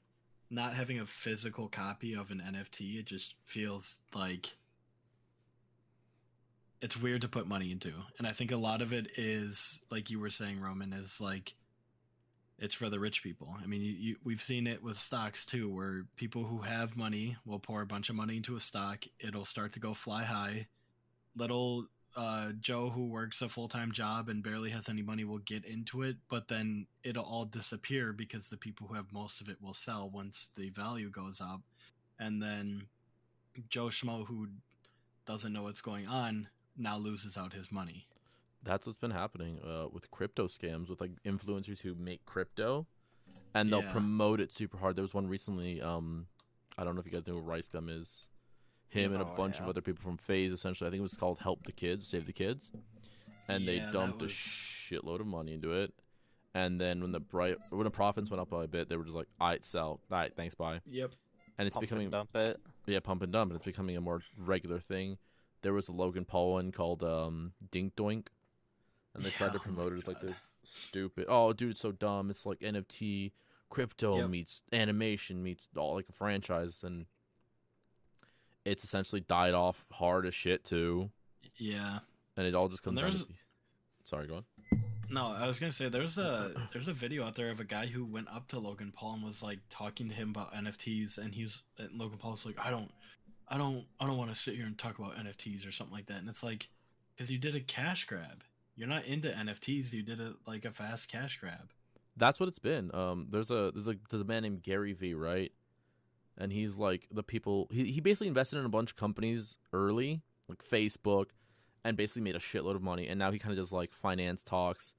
not having a physical copy of an NFT, it just feels like it's weird to put money into. And I think a lot of it is, like you were saying, Roman, is like it's for the rich people. I mean, we've seen it with stocks too, where people who have money will pour a bunch of money into a stock. It'll start to go fly high. Little Joe, who works a full-time job and barely has any money, will get into it, but then it'll all disappear because the people who have most of it will sell once the value goes up. And then Joe Schmo, who doesn't know what's going on, now loses out his money. That's what's been happening with crypto scams, with like influencers who make crypto and they'll promote it super hard. There was one recently, I don't know if you guys know who Rice Gum is. Him and a bunch of other people from FaZe, essentially. I think it was called Help the Kids, Save the Kids. And they dumped a shitload of money into it. And then when the profits went up by a bit, they were just like, all right, sell. All right, thanks, bye. Yep. And it's becoming... dump it. Yeah, pump and dump. And it's becoming a more regular thing. There was a Logan Paul one called Dink Doink. And they tried to promote it as like this stupid... Oh, dude, it's so dumb. It's like NFT, crypto meets animation meets all like a franchise. And it's essentially died off hard as shit, too. Yeah. And it all just comes down to... Sorry, go on. No, I was gonna say there's a video out there of a guy who went up to Logan Paul and was like talking to him about NFTs, and Logan Paul's like, I don't want to sit here and talk about NFTs or something like that. And it's like, because you did a cash grab. You're not into NFTs. You did a fast cash grab. That's what it's been. There's a man named Gary V, right? And he's like the people. He basically invested in a bunch of companies early, like Facebook, and basically made a shitload of money. And now he kind of does like finance talks,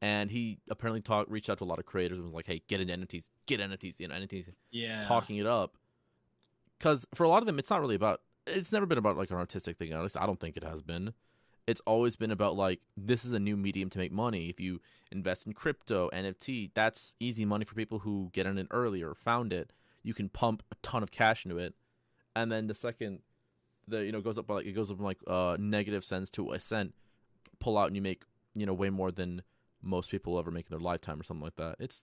and he apparently reached out to a lot of creators and was like, "Hey, get into NFTs, NFTs." Yeah, talking it up. Because for a lot of them, it's not really about. It's never been about like an artistic thing. At least I don't think it has been. It's always been about like, this is a new medium to make money. If you invest in crypto, NFT, that's easy money for people who get in it early or found it. You can pump a ton of cash into it, and then the second goes up by it goes from like negative cents to a cent, pull out and you make way more than most people ever make in their lifetime or something like that. It's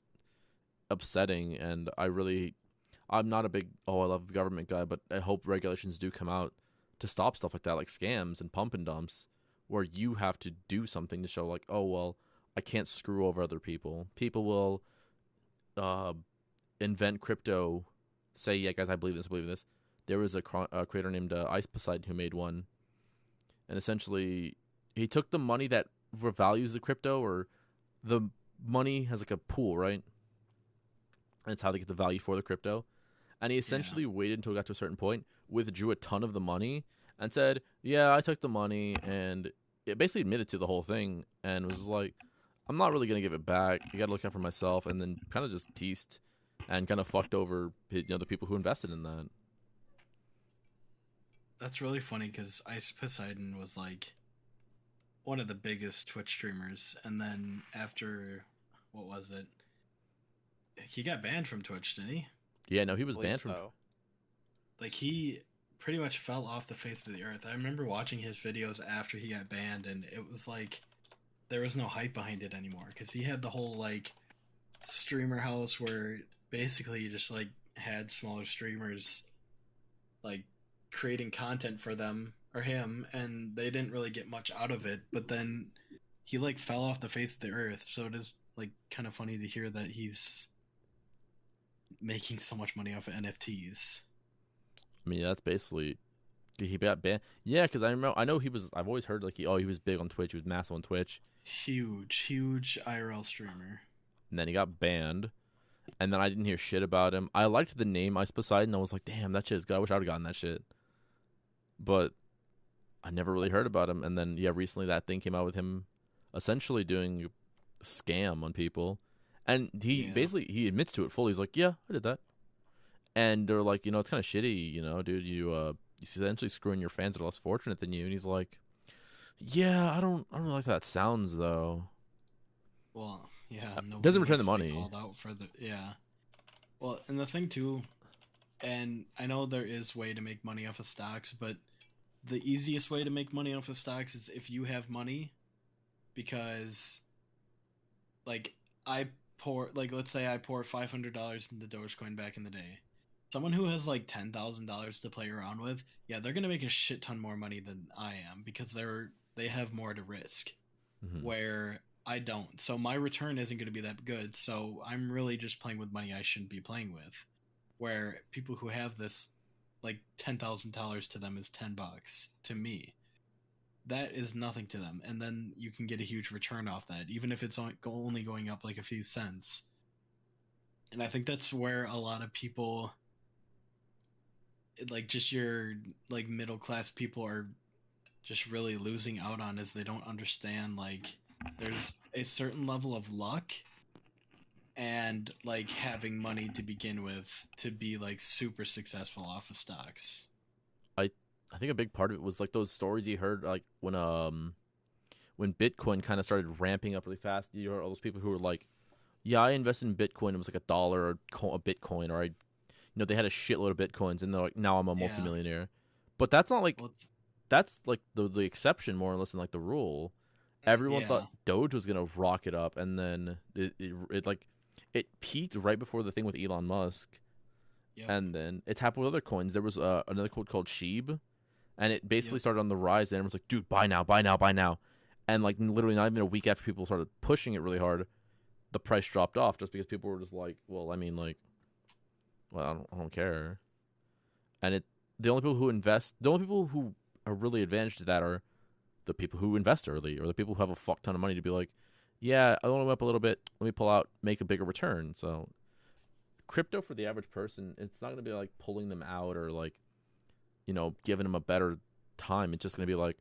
upsetting, and I I'm not a big I love the government guy, but I hope regulations do come out to stop stuff like that, like scams and pump and dumps, where you have to do something to show like, oh well, I can't screw over other people. People will uh, invent crypto, say, yeah, guys, I believe this, I believe this. There was a creator named Ice Poseidon who made one, and essentially he took the money that values the crypto, or the money has like a pool, right? And it's how they get the value for the crypto. And he essentially waited until it got to a certain point, withdrew a ton of the money, and said, yeah, I took the money, and it basically admitted to the whole thing, and was like, I'm not really going to give it back. I got to look out for myself, and then kind of just pieced and kind of fucked over the people who invested in that. That's really funny because Ice Poseidon was like one of the biggest Twitch streamers, and then after, what was it? He got banned from Twitch, didn't he? Yeah, no, he was banned from. Like, he pretty much fell off the face of the earth. I remember watching his videos after he got banned, and it was like there was no hype behind it anymore because he had the whole like streamer house where basically he just like had smaller streamers like creating content for them or him, and they didn't really get much out of it. But then he like fell off the face of the earth, so it is like kind of funny to hear that he's making so much money off of NFTs. I mean, that's basically. He got banned. Yeah, because I know he was. I've always heard like he was big on Twitch. He was massive on Twitch. Huge IRL streamer. And then he got banned. And then I didn't hear shit about him. I liked the name Ice Poseidon. I was like, damn, that shit's good. I wish I would have gotten that shit. But I never really heard about him. And then, yeah, recently that thing came out with him essentially doing a scam on people. And he basically, he admits to it fully. He's like, yeah, I did that. And they're like, it's kind of shitty, dude. You essentially screwing your fans that are less fortunate than you. And he's like, yeah, I don't really like how that sounds, though. Well, yeah, doesn't return the money. Called out for Well, and the thing too, and I know there is way to make money off of stocks, but the easiest way to make money off of stocks is if you have money, because like let's say I pour $500 into Dogecoin back in the day. Someone who has like $10,000 to play around with, yeah, they're gonna make a shit ton more money than I am because they have more to risk. Mm-hmm. Where I don't. So my return isn't going to be that good. So I'm really just playing with money I shouldn't be playing with. Where people who have this, like $10,000 to them is $10 to me. That is nothing to them. And then you can get a huge return off that, even if it's only going up like a few cents. And I think that's where a lot of people, like just your like middle class people, are just really losing out on, is they don't understand like there's a certain level of luck and like having money to begin with to be like super successful off of stocks. I think a big part of it was like those stories you heard like when Bitcoin kind of started ramping up really fast. You heard all those people who were like, yeah, I invested in Bitcoin. It was like $1 a Bitcoin, or they had a shitload of Bitcoins, and they're like, now I'm a multimillionaire. Yeah. But that's not like that's like the exception more or less than like the rule. Everyone thought Doge was gonna rocket up, and then it peaked right before the thing with Elon Musk, and then it's happened with other coins. There was another coin called Sheeb, and it basically started on the rise. And everyone's like, "Dude, buy now, buy now, buy now," and like literally not even a week after people started pushing it really hard, the price dropped off just because people were just like, "Well, I mean, like, well, I don't care." And the only people who are really advantaged to that are the people who invest early, or the people who have a fuck ton of money to be like, yeah, I only went up a little bit, let me pull out, make a bigger return. So crypto for the average person, it's not going to be like pulling them out or like, giving them a better time. It's just going to be like,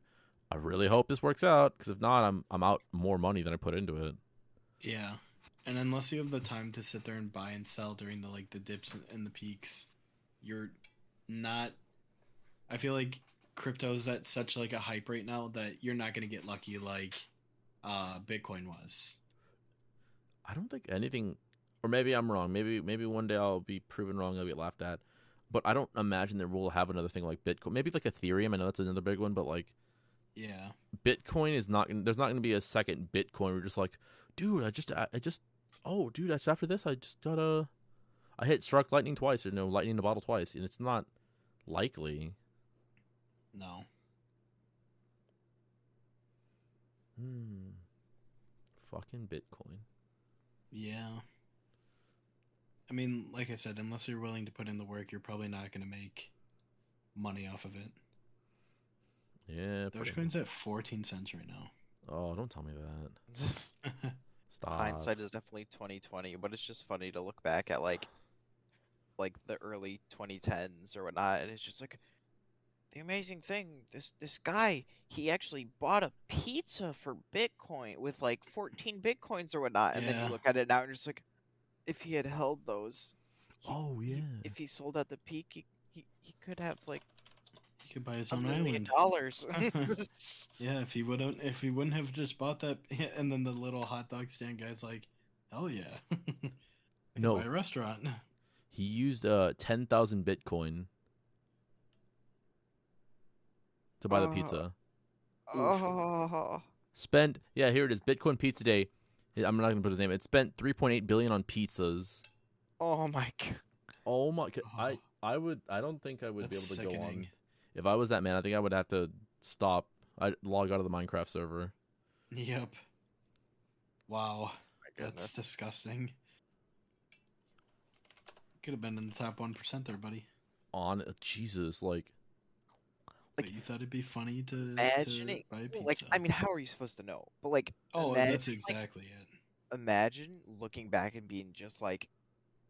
I really hope this works out, because if not, I'm out more money than I put into it. Yeah. And unless you have the time to sit there and buy and sell during the dips and the peaks, you're not, I feel like crypto's at such like a hype right now that you're not going to get lucky like Bitcoin was. I don't think anything, or maybe I'm wrong. Maybe one day I'll be proven wrong. I'll get laughed at. But I don't imagine that we'll have another thing like Bitcoin. Maybe like Ethereum. I know that's another big one, but like, yeah, Bitcoin is not. There's not going to be a second Bitcoin. We're just like, dude, I just. Oh, dude, that's after this. I I hit struck lightning twice, or no, lightning in the bottle twice, and it's not likely. No. Fucking Bitcoin. Yeah. I mean, like I said, unless you're willing to put in the work, you're probably not going to make money off of it. Yeah. Dogecoin's at 14 cents right now. Oh, don't tell me that. Stop. Hindsight is definitely 2020, but it's just funny to look back at like the early 2010s or whatnot, and it's just like the amazing thing. This guy, he actually bought a pizza for Bitcoin with like 14 Bitcoins or whatnot, and then you Yeah. look at it now and you're just like, if he had held those, if he sold at the peak, he could have like He could buy his $1 own million. island. Yeah, if he wouldn't have just bought that, and then the little hot dog stand guy's like, hell yeah, I can No. buy a restaurant. He used 10,000 Bitcoin to buy the pizza. Oh, Spent, yeah, here it is. Bitcoin Pizza Day. I'm not gonna put his name. It spent 3.8 billion on pizzas. oh my god. Oh my! Oh, I don't think I would be able that's to go on. sickening. If I was that man, I think I would have to stop. I'd log out of the Minecraft server. Yep. Wow, My that's goodness. disgusting. Could have been in the top 1% there, buddy. On Jesus, like But you thought it'd be funny to Imagining, buy a pizza. like, I mean, how are you supposed to know? But like, oh, imagine, that's like, exactly it. imagine looking back and being just like,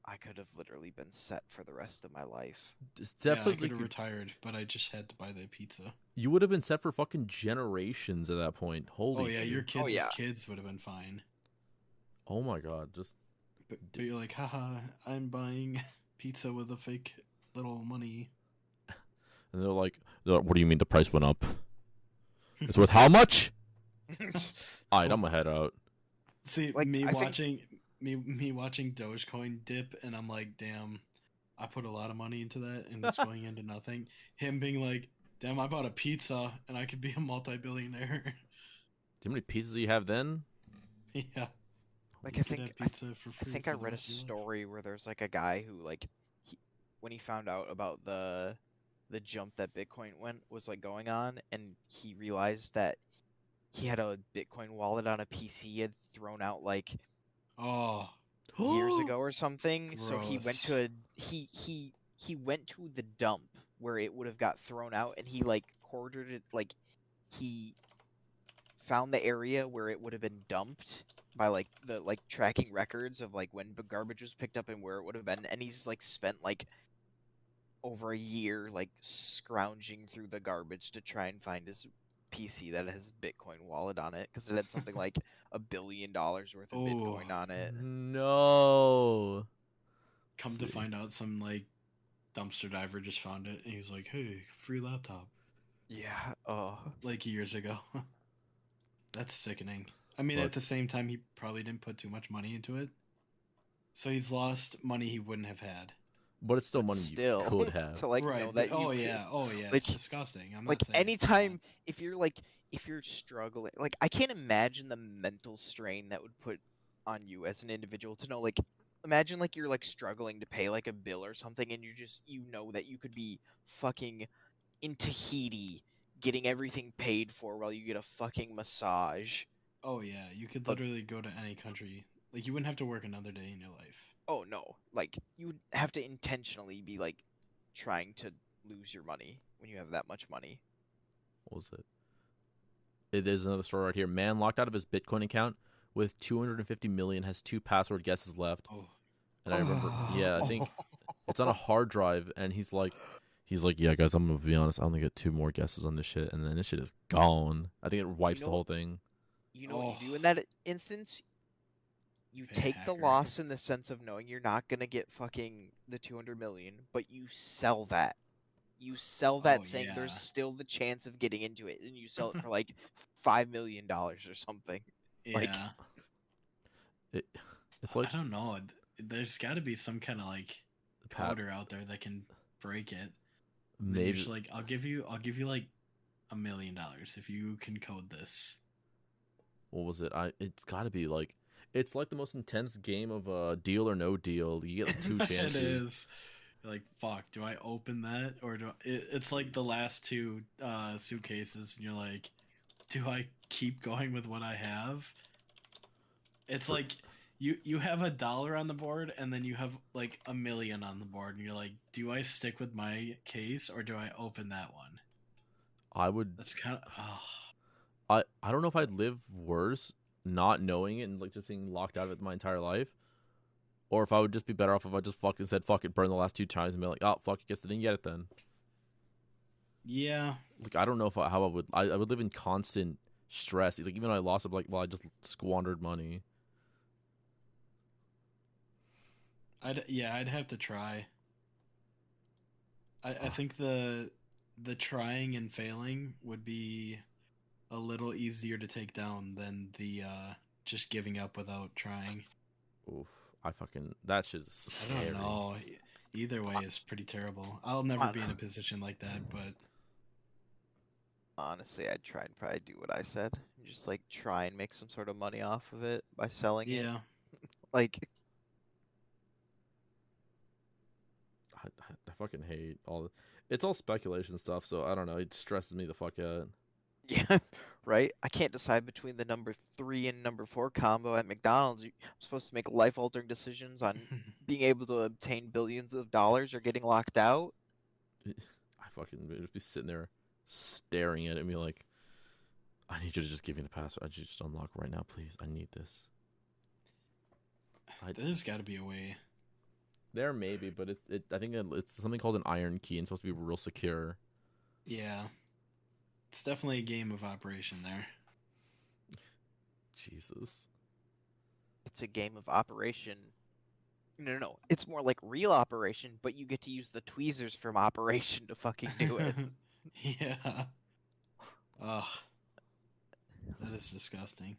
I could have literally been set for the rest of my life. it's Yeah, I definitely could have retired, but I just had to buy that pizza. you would have been set for fucking generations at that point. Holy Oh yeah, shit. your kids' Oh, yeah. kids would have been fine. Oh my god, just But you're like, haha, I'm buying pizza with a fake little money. and they're like, what do you mean the price went up? It's worth how much? Alright, I'm gonna head out. See, Like, me I think- watching me watching Dogecoin dip, and I'm like, damn, I put a lot of money into that, and it's going into nothing. Him being like, damn, I bought a pizza, and I could be a multi-billionaire. Do you know how many pizzas do you have then? Yeah. Like, You I could have think, pizza for I free think for I the read a rest of your life. story where there's like a guy who like, when he found out about the jump that Bitcoin was like going on, and he realized that he had a Bitcoin wallet on a PC he had thrown out like Oh, years ago or something. So he went gross. to he went to the dump where it would have got thrown out, and he like quartered it, like he found the area where it would have been dumped by like the tracking records of like when the garbage was picked up and where it would have been, and he's like spent like over a year like scrounging through the garbage to try and find his PC that has Bitcoin wallet on it, because it had something like $1 billion worth of Bitcoin on it. No. Come to See. find out, some like dumpster diver just found it, and he was like, "Hey, free laptop." Yeah. Oh. Like years ago. That's sickening. I mean, Look. at the same time, he probably didn't put too much money into it, so he's lost money he wouldn't have had. But it's still But money still, you could have. to like right? know that oh you yeah, oh yeah, like- it's disgusting. I'm not like saying it's anytime not. if you're struggling, like I can't imagine the mental strain that would put on you as an individual to know, like, imagine like you're like struggling to pay like a bill or something, and you know that you could be fucking in Tahiti getting everything paid for while you get a fucking massage. Oh yeah, you could But- literally go to any country. Like you wouldn't have to work another day in your life. Oh no, like you would have to intentionally be like trying to lose your money when you have that much money. What was it? There's another story right here. Man locked out of his Bitcoin account with 250 million has 2 password guesses left. Oh, And I remember, yeah, I think it's on a hard drive, and he's like, yeah, guys, I'm gonna be honest, I only get 2 more guesses on this shit, and then this shit is gone. I think it wipes know the whole thing. You know what you do Oh. in that instance? You Pay a take the hacker. loss in the sense of knowing you're not gonna get fucking the 200 million, but you sell that. You sell that Oh, saying there's yeah. still the chance of getting into it, and you sell it for like $5 million or something. yeah. Like- It's like I don't know. There's got to be some kind of like Pat- coder out there that can break it. maybe Just like I'll give you like $1 million if you can code this. what was it? It's got to be like it's like the most intense game of Deal or No Deal. You get like two It chances. is. You're like, fuck, do I open that or it's like the last two suitcases, and you're like, do I keep going with what I have? It's like you have $1 on the board, and then you have like $1 million on the board, and you're like, do I stick with my case or do I open that one? I would. That's kind of. Oh. I don't know if I'd live worse not knowing it and like just being locked out of it my entire life, or if I would just be better off if I just fucking said fuck it, burn the last two times and be like, oh fuck, I guess I didn't get it then. Yeah. Like I don't know how I would. I would live in constant stress. Like even when I lost, I'm like, well, I just squandered money. I'd have to try. I think the trying and failing would be a little easier to take down than the just giving up without trying. Oof, that shit's scary. I don't know. Either way is pretty terrible. I'll never be in a position like that, but Honestly, I'd try and probably do what I said. Just like try and make some sort of money off of it by selling it. yeah. Like, I fucking hate it's all speculation stuff, so I don't know. It stresses me the fuck out. yeah, right? I can't decide between the number 3 and number 4 combo at McDonald's. I'm supposed to make life-altering decisions on being able to obtain billions of dollars or getting locked out. I fucking would just be sitting there staring at it and be like, I need you to just give me the password. I just unlock right now, please. I need this. There's got to be a way. There may be, but I think it's something called an iron key and it's supposed to be real secure. Yeah. It's definitely a game of operation there. Jesus. It's a game of operation. No. It's more like real operation, but you get to use the tweezers from operation to fucking do it. Yeah. Ugh. That is disgusting.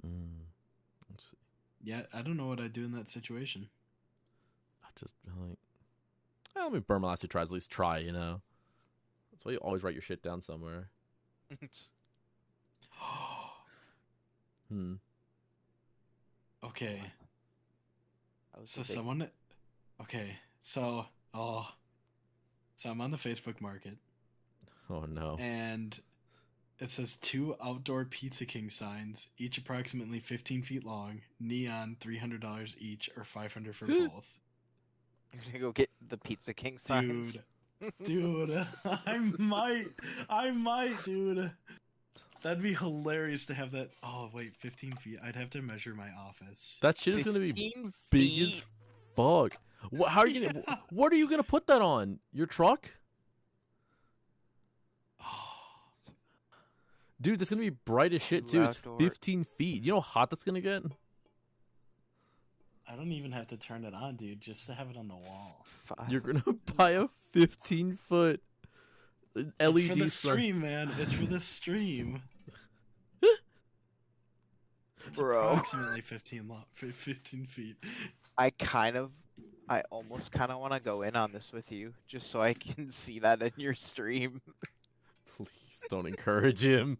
Let's see. Yeah, I don't know what I'd do in that situation. I'd just be like, well, let me burn my last two tries, at least try, you know? That's why you always write your shit down somewhere. Okay. So thinking. someone. Okay. So I'm on the Facebook Market. Oh no. And it says 2 outdoor Pizza King signs, each approximately 15 feet long, neon, $300 each, or $500 for both. You're gonna go get the Pizza King signs? Dude, I might, dude. That'd be hilarious to have that. Oh, wait, 15 feet. I'd have to measure my office. That shit is gonna be 15 big feet? as fuck. How are you gonna? Yeah. What are you gonna put that on? Your truck? Dude, that's gonna be bright as shit too. It's Outdoor. 15 feet. You know how hot that's gonna get? I don't even have to turn it on, dude, just to have it on the wall. You're gonna buy a 15-foot LED It's for the sign. stream, man. It's for the stream. It's Bro. approximately 15 feet. I almost kind of want to go in on this with you, just so I can see that in your stream. Please don't encourage him.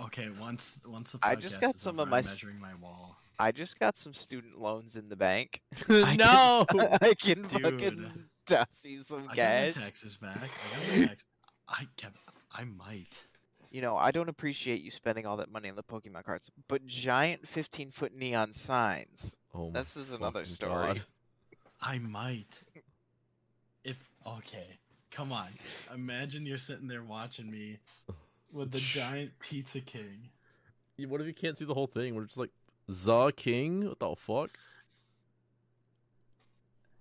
Okay, once the podcast I just got is some over, of my I'm measuring my wall. I just got some student loans in the bank. No! I can Dude. fucking toss you some I got cash. my taxes back. I got my tax. I might. You know, I don't appreciate you spending all that money on the Pokemon cards, but giant 15-foot neon signs. Oh my This is another fucking story. God. I might. Okay, come on. Imagine you're sitting there watching me with the giant Pizza King. What if you can't see the whole thing? We're just like, the king? What the fuck?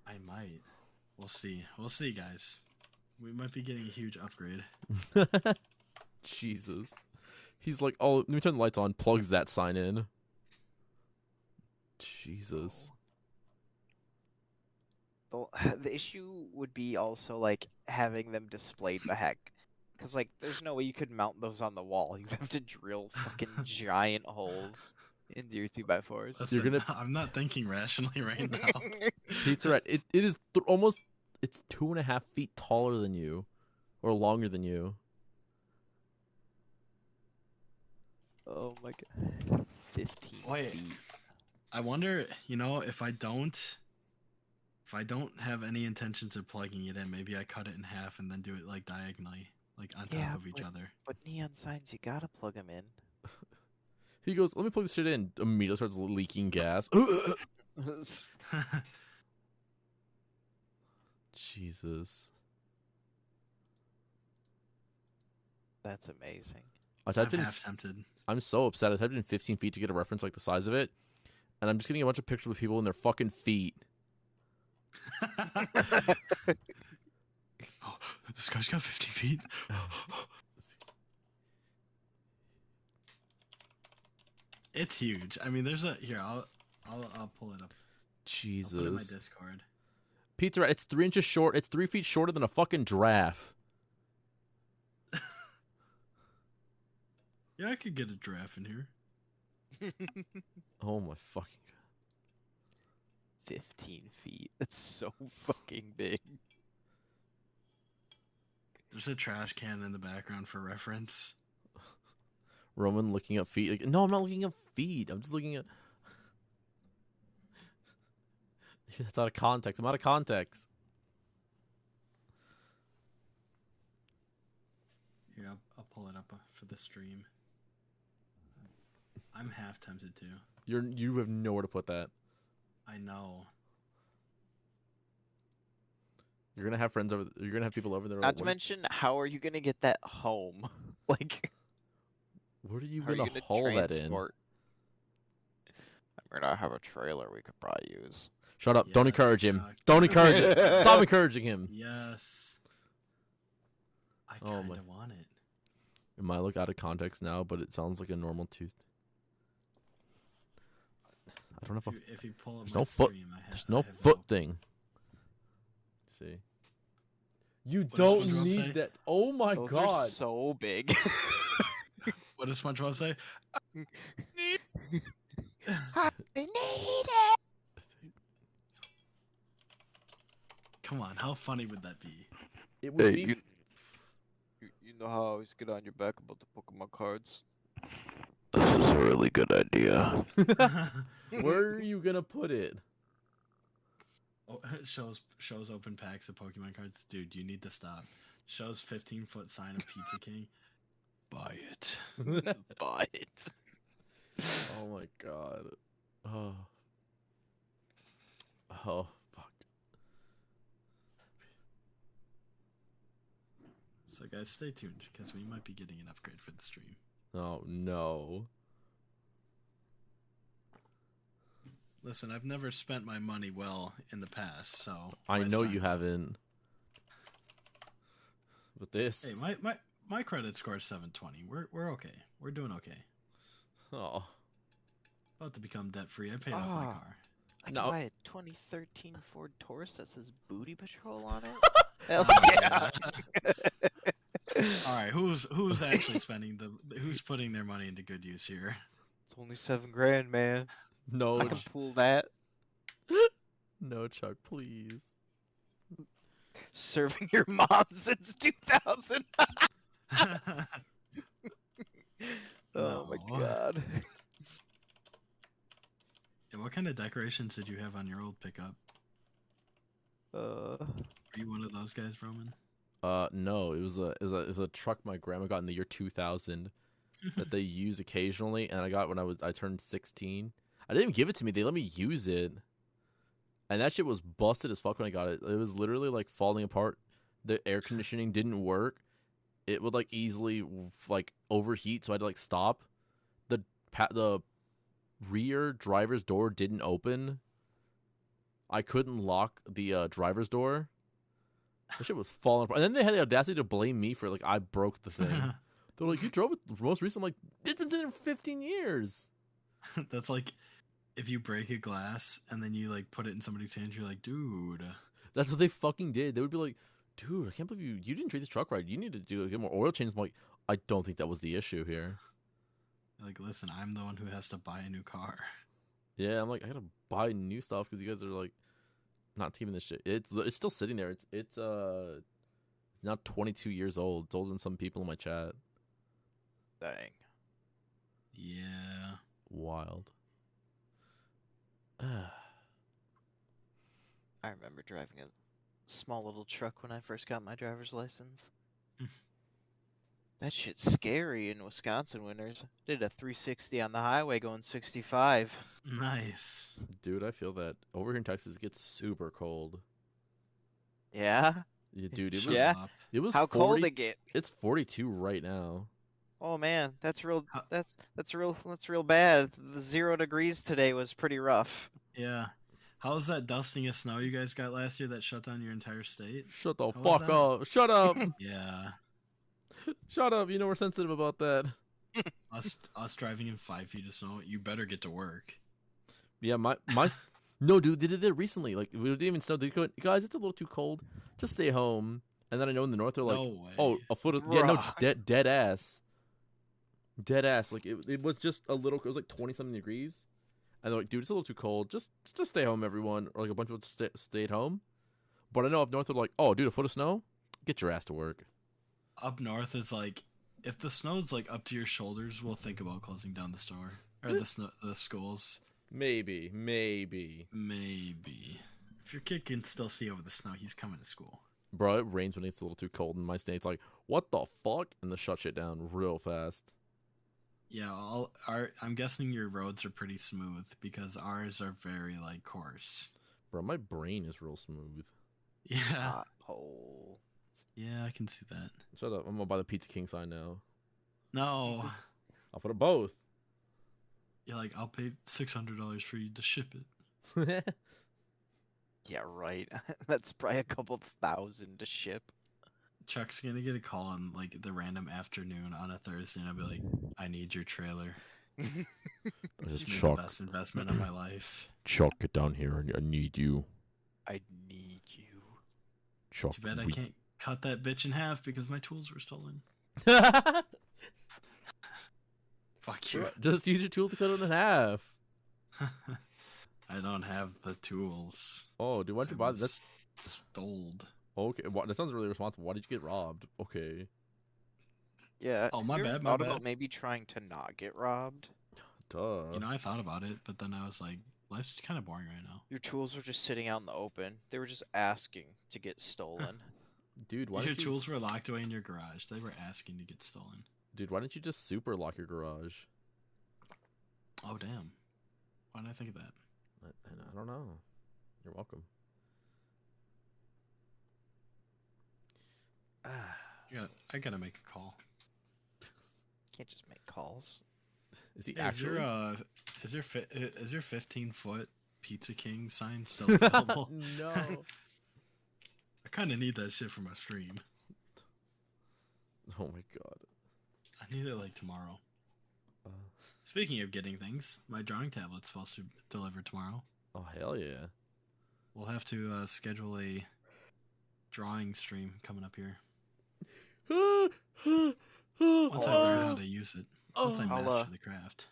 I might. We'll see. We'll see, guys. We might be getting a huge upgrade. Jesus. He's like, oh, let me turn the lights on. Plugs that sign in. Jesus. The issue would be also like having them displayed the heck, because like there's no way you could mount those on the wall. You'd have to drill fucking giant holes into your 2x4s. Listen, You're gonna- I'm not thinking rationally right now. Pizza Rat, it is almost, it's 2.5 feet taller than you. Or longer than you. Oh my god. 15 Wait. feet. I wonder, if I don't have any intentions of plugging it in, maybe I cut it in half and then do it like diagonally, like on Yeah, top of each other. But neon signs, you gotta plug them in. He goes, let me plug this shit in. Immediately starts leaking gas. Jesus. That's amazing. I I'm typed in. half tempted. I'm so upset. I typed in 15 feet to get a reference like the size of it, and I'm just getting a bunch of pictures of people in their fucking feet. Oh, this guy's got 50 feet. It's huge. I mean, there's a here. I'll pull it up. Jesus. I'll put it in my Discord. Pete's right. It's 3 inches short. It's 3 feet shorter than a fucking giraffe. Yeah, I could get a giraffe in here. Oh my fucking god. 15 feet. That's so fucking big. There's a trash can in the background for reference. Roman looking up feet. Like, no, I'm not looking up feet. I'm just looking at. That's out of context. I'm out of context. Here, I'll pull it up for the stream. I'm half tempted to. You have nowhere to put that. I know. You're gonna have friends over. You're gonna have people over there. Not to mention, how are you gonna get that home? Like, Where are you how are gonna you gonna haul that in? transport? I mean, I have a trailer we could probably use. Shut up! Don't Yes, encourage him. Chuck. Don't encourage it. Stop encouraging him. Yes. I Oh kind my- of want it. It might look out of context now, but it sounds like a normal tooth. I don't know if If you pull up there's my no foot- stream, there's I no have it foot open. thing. See. You What does don't SpongeBob need say? that. Oh my Those god. are so big. What does SpongeBob say? I need it. Come on, how funny would that be? It would be. You know how I always get on your back about the Pokemon cards? This is a really good idea. Where are you gonna put it? Oh, shows open packs of Pokemon cards. Dude, you need to stop. Shows 15-foot sign of Pizza King. Buy it. Buy it. Oh my god. Oh. Oh fuck. So guys, stay tuned because we might be getting an upgrade for the stream. Oh no. Listen, I've never spent my money well in the past, so I it's know time. you haven't. But this. Hey, my credit score is 720. We're okay. We're doing okay. Oh. About to become debt free. I paid off my car. I can No. buy a 2013 Ford Taurus that says Booty Patrol on it. Hell yeah. All right, who's actually spending who's putting their money into good use here? It's only $7,000, man. No. I can pull that. No, Chuck, please. Serving your mom since 2000. Oh my No. god. Yeah, what kind of decorations did you have on your old pickup? Are you one of those guys, Roman? No, it was a truck my grandma got in the year 2000 that they use occasionally, and I got when I turned 16. I didn't even give it to me; they let me use it, and that shit was busted as fuck when I got it. It was literally like falling apart. The air conditioning didn't work. It would like easily like overheat, so I had to like stop. The rear driver's door didn't open. I couldn't lock the driver's door. That shit was falling apart. And then they had the audacity to blame me for like I broke the thing. They're like, you drove it most recent. I'm like, it's been sitting there for 15 years. That's like if you break a glass and then you like put it in somebody's hands, you're like, dude. That's what they fucking did. They would be like, dude, I can't believe you didn't treat this truck right. You need to get more oil changes. I'm like, I don't think that was the issue here. Like, listen, I'm the one who has to buy a new car. Yeah, I'm like, I gotta buy new stuff because you guys are like not keeping this shit. It's still sitting there. It's now 22 years old. It's older than some people in my chat. Dang. wild. I remember driving a small little truck when I first got my driver's license. That shit's scary in Wisconsin winters. Did a 360 on the highway going 65. Nice. Dude, I feel that. Over here in Texas, it gets super cold. Yeah? Yeah, dude, Shut Yeah? up. it was How 40, cold it get? It's 42 right now. Oh man, that's real. How- That's real bad. The 0 degrees today was pretty rough. Yeah. How was that dusting of snow you guys got last year that shut down your entire state? Shut the How was fuck that? up. Shut up. Yeah. Shut up. You know we're sensitive about that. Us driving in 5 feet of snow, you better get to work. Yeah, my no, dude, they did it recently. Like, we didn't even snow. They go, guys, it's a little too cold. Just stay home. And then I know in the north they're like, No way. oh, a foot of yeah, no, Bruh. dead ass. Dead ass. Like it was just a little. It was like 20-something degrees, and they're like, dude, it's a little too cold. Just stay home, everyone. Or like a bunch of us stayed home. But I know up north they're like, oh, dude, a foot of snow, get your ass to work. Up north is like, if the snow's like up to your shoulders, we'll think about closing down the store or the schools. Maybe. Maybe. If your kid can still see over the snow, he's coming to school. Bro, it rains when it's a little too cold, and my state's like, what the fuck? And they shut shit down real fast. Yeah, I'm guessing your roads are pretty smooth because ours are very like coarse. Bro, my brain is real smooth. Yeah. Pothole. Yeah, I can see that. Shut up. I'm gonna buy the Pizza King sign now. No. I'll put it both. You're like, I'll pay $600 for you to ship it. Yeah, right. That's probably a couple thousand to ship. Chuck's gonna get a call on like the random afternoon on a Thursday, and I'll be like, I need your trailer. I just It's the best investment of my life. Chuck, get down here. I need you. I need you. Chuck. Too bad I can't cut that bitch in half because my tools were stolen. Fuck you. Just use your tool to cut it in half. I don't have the tools. Oh, dude, why don't you buy That's that? stoled. Okay, that sounds really responsible. Why did you get robbed? Okay. Yeah. Oh, my have you ever bad, my thought bad. about maybe trying to not get robbed? Duh. You know, I thought about it, but then I was like, life's kind of boring right now. Your tools were just sitting out in the open. They were just asking to get stolen. Dude, why Your don't you tools were locked away in your garage. They were asking to get stolen. Dude, why don't you just super lock your garage? Oh, damn. Why didn't I think of that? I don't know. You're welcome. I gotta make a call. Can't just make calls. Is he Hey, actually? is your 15-foot Pizza King sign still available? No. I kind of need that shit for my stream. Oh my god. I need it like tomorrow. Uh, Speaking of getting things, my drawing tablet's supposed to deliver tomorrow. oh hell yeah. We'll have to schedule a drawing stream coming up here. Once I learn how to use it. Once I I'll, master the craft.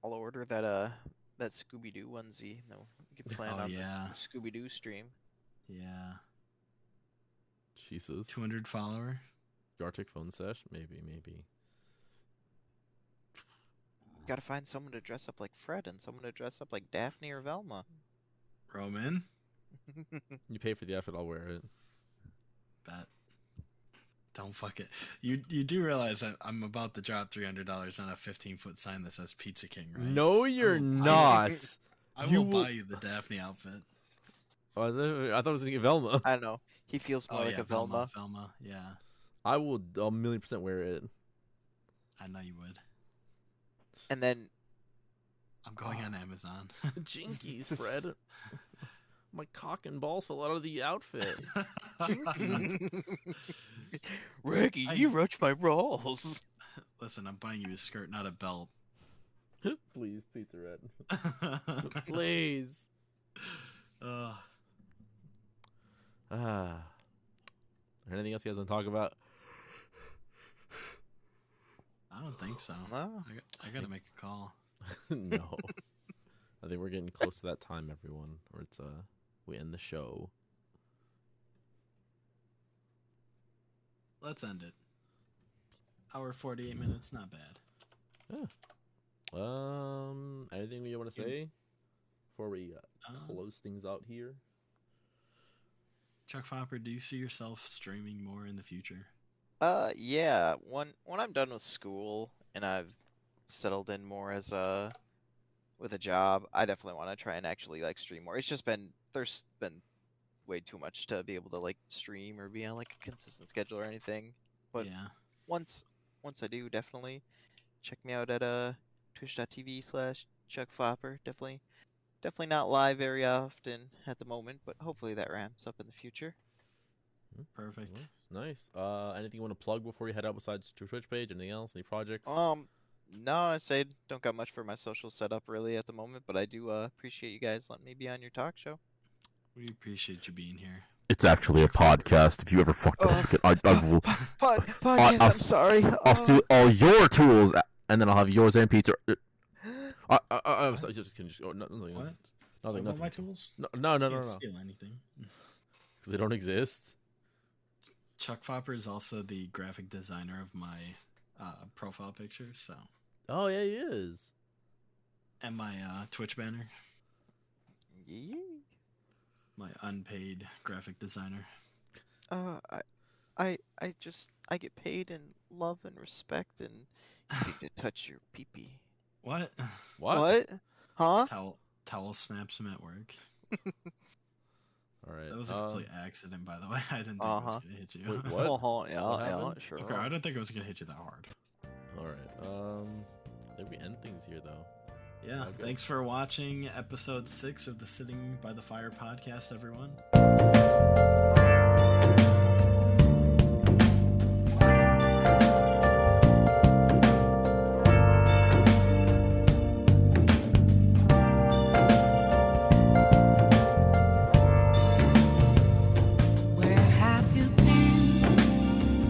I'll order that that Scooby Doo onesie. No, we can plan Oh, on yeah. this Scooby Doo stream. Yeah. Jesus. 200 follower. Gartic phone sesh? Maybe. Gotta find someone to dress up like Fred and someone to dress up like Daphne or Velma. Roman. You pay for the outfit, I'll wear it. Bet. Don't fuck it. You do realize that I'm about to drop $300 on a 15-foot sign that says Pizza King, right? No, you're I will- not. I you will will- buy you the Daphne outfit. Oh, I thought it was gonna get Velma. I don't know. He feels more like a Velma. Velma, yeah. I will 1,000,000% wear it. I know you would. And then I'm going on Amazon. Jinkies, Fred. My cock and balls fell out of the outfit. Reggie, you rush my rolls. Listen, I'm buying you a skirt, not a belt. Please, Pizza Red. Please. Anything else you guys want to talk about? I don't think so. No. I gotta make a call. No. I think we're getting close to that time, everyone, where it's we end the show. Let's end it. Hour 48 minutes, not bad. Yeah. Anything you want to say before we Um, close things out here? ChuckFopper, do you see yourself streaming more in the future? Yeah. When I'm done with school and I've settled in more as a with a job, I definitely want to try and actually like stream more. It's just there's been way too much to be able to like stream or be on like a consistent schedule or anything. But Yeah. once once I do, definitely check me out at twitch.tv/ChuckFopper. Definitely not live very often at the moment, but hopefully that ramps up in the future. Perfect. Nice. Anything you want to plug before you head out besides your Twitch page? Anything else? Any projects? No, I say don't got much for my social setup really at the moment, but I do appreciate you guys letting me be on your talk show. We appreciate you being here. It's actually a podcast. If you ever fucked up, I will. Podcast, I'm sorry. I'll steal all your tools, and then I'll have yours and Peter. I was just kidding. Nothing. What? Nothing. About my tools? No. Can't steal anything. Because they don't exist. ChuckFopper is also the graphic designer of my profile picture, so. Oh yeah, he is. And my Twitch banner. Yeah. My unpaid graphic designer. I get paid in love and respect, and you get to touch your pee-pee. What? What? Huh? Towel snaps him at work. All right. That was a complete accident, by the way. I didn't think it was gonna hit you. Wait, what? Yeah, sure. Okay, I didn't think it was gonna hit you that hard. All right. I think we end things here though. Yeah. Okay. Thanks for watching episode 6 of the Sitting by the Fire podcast, everyone.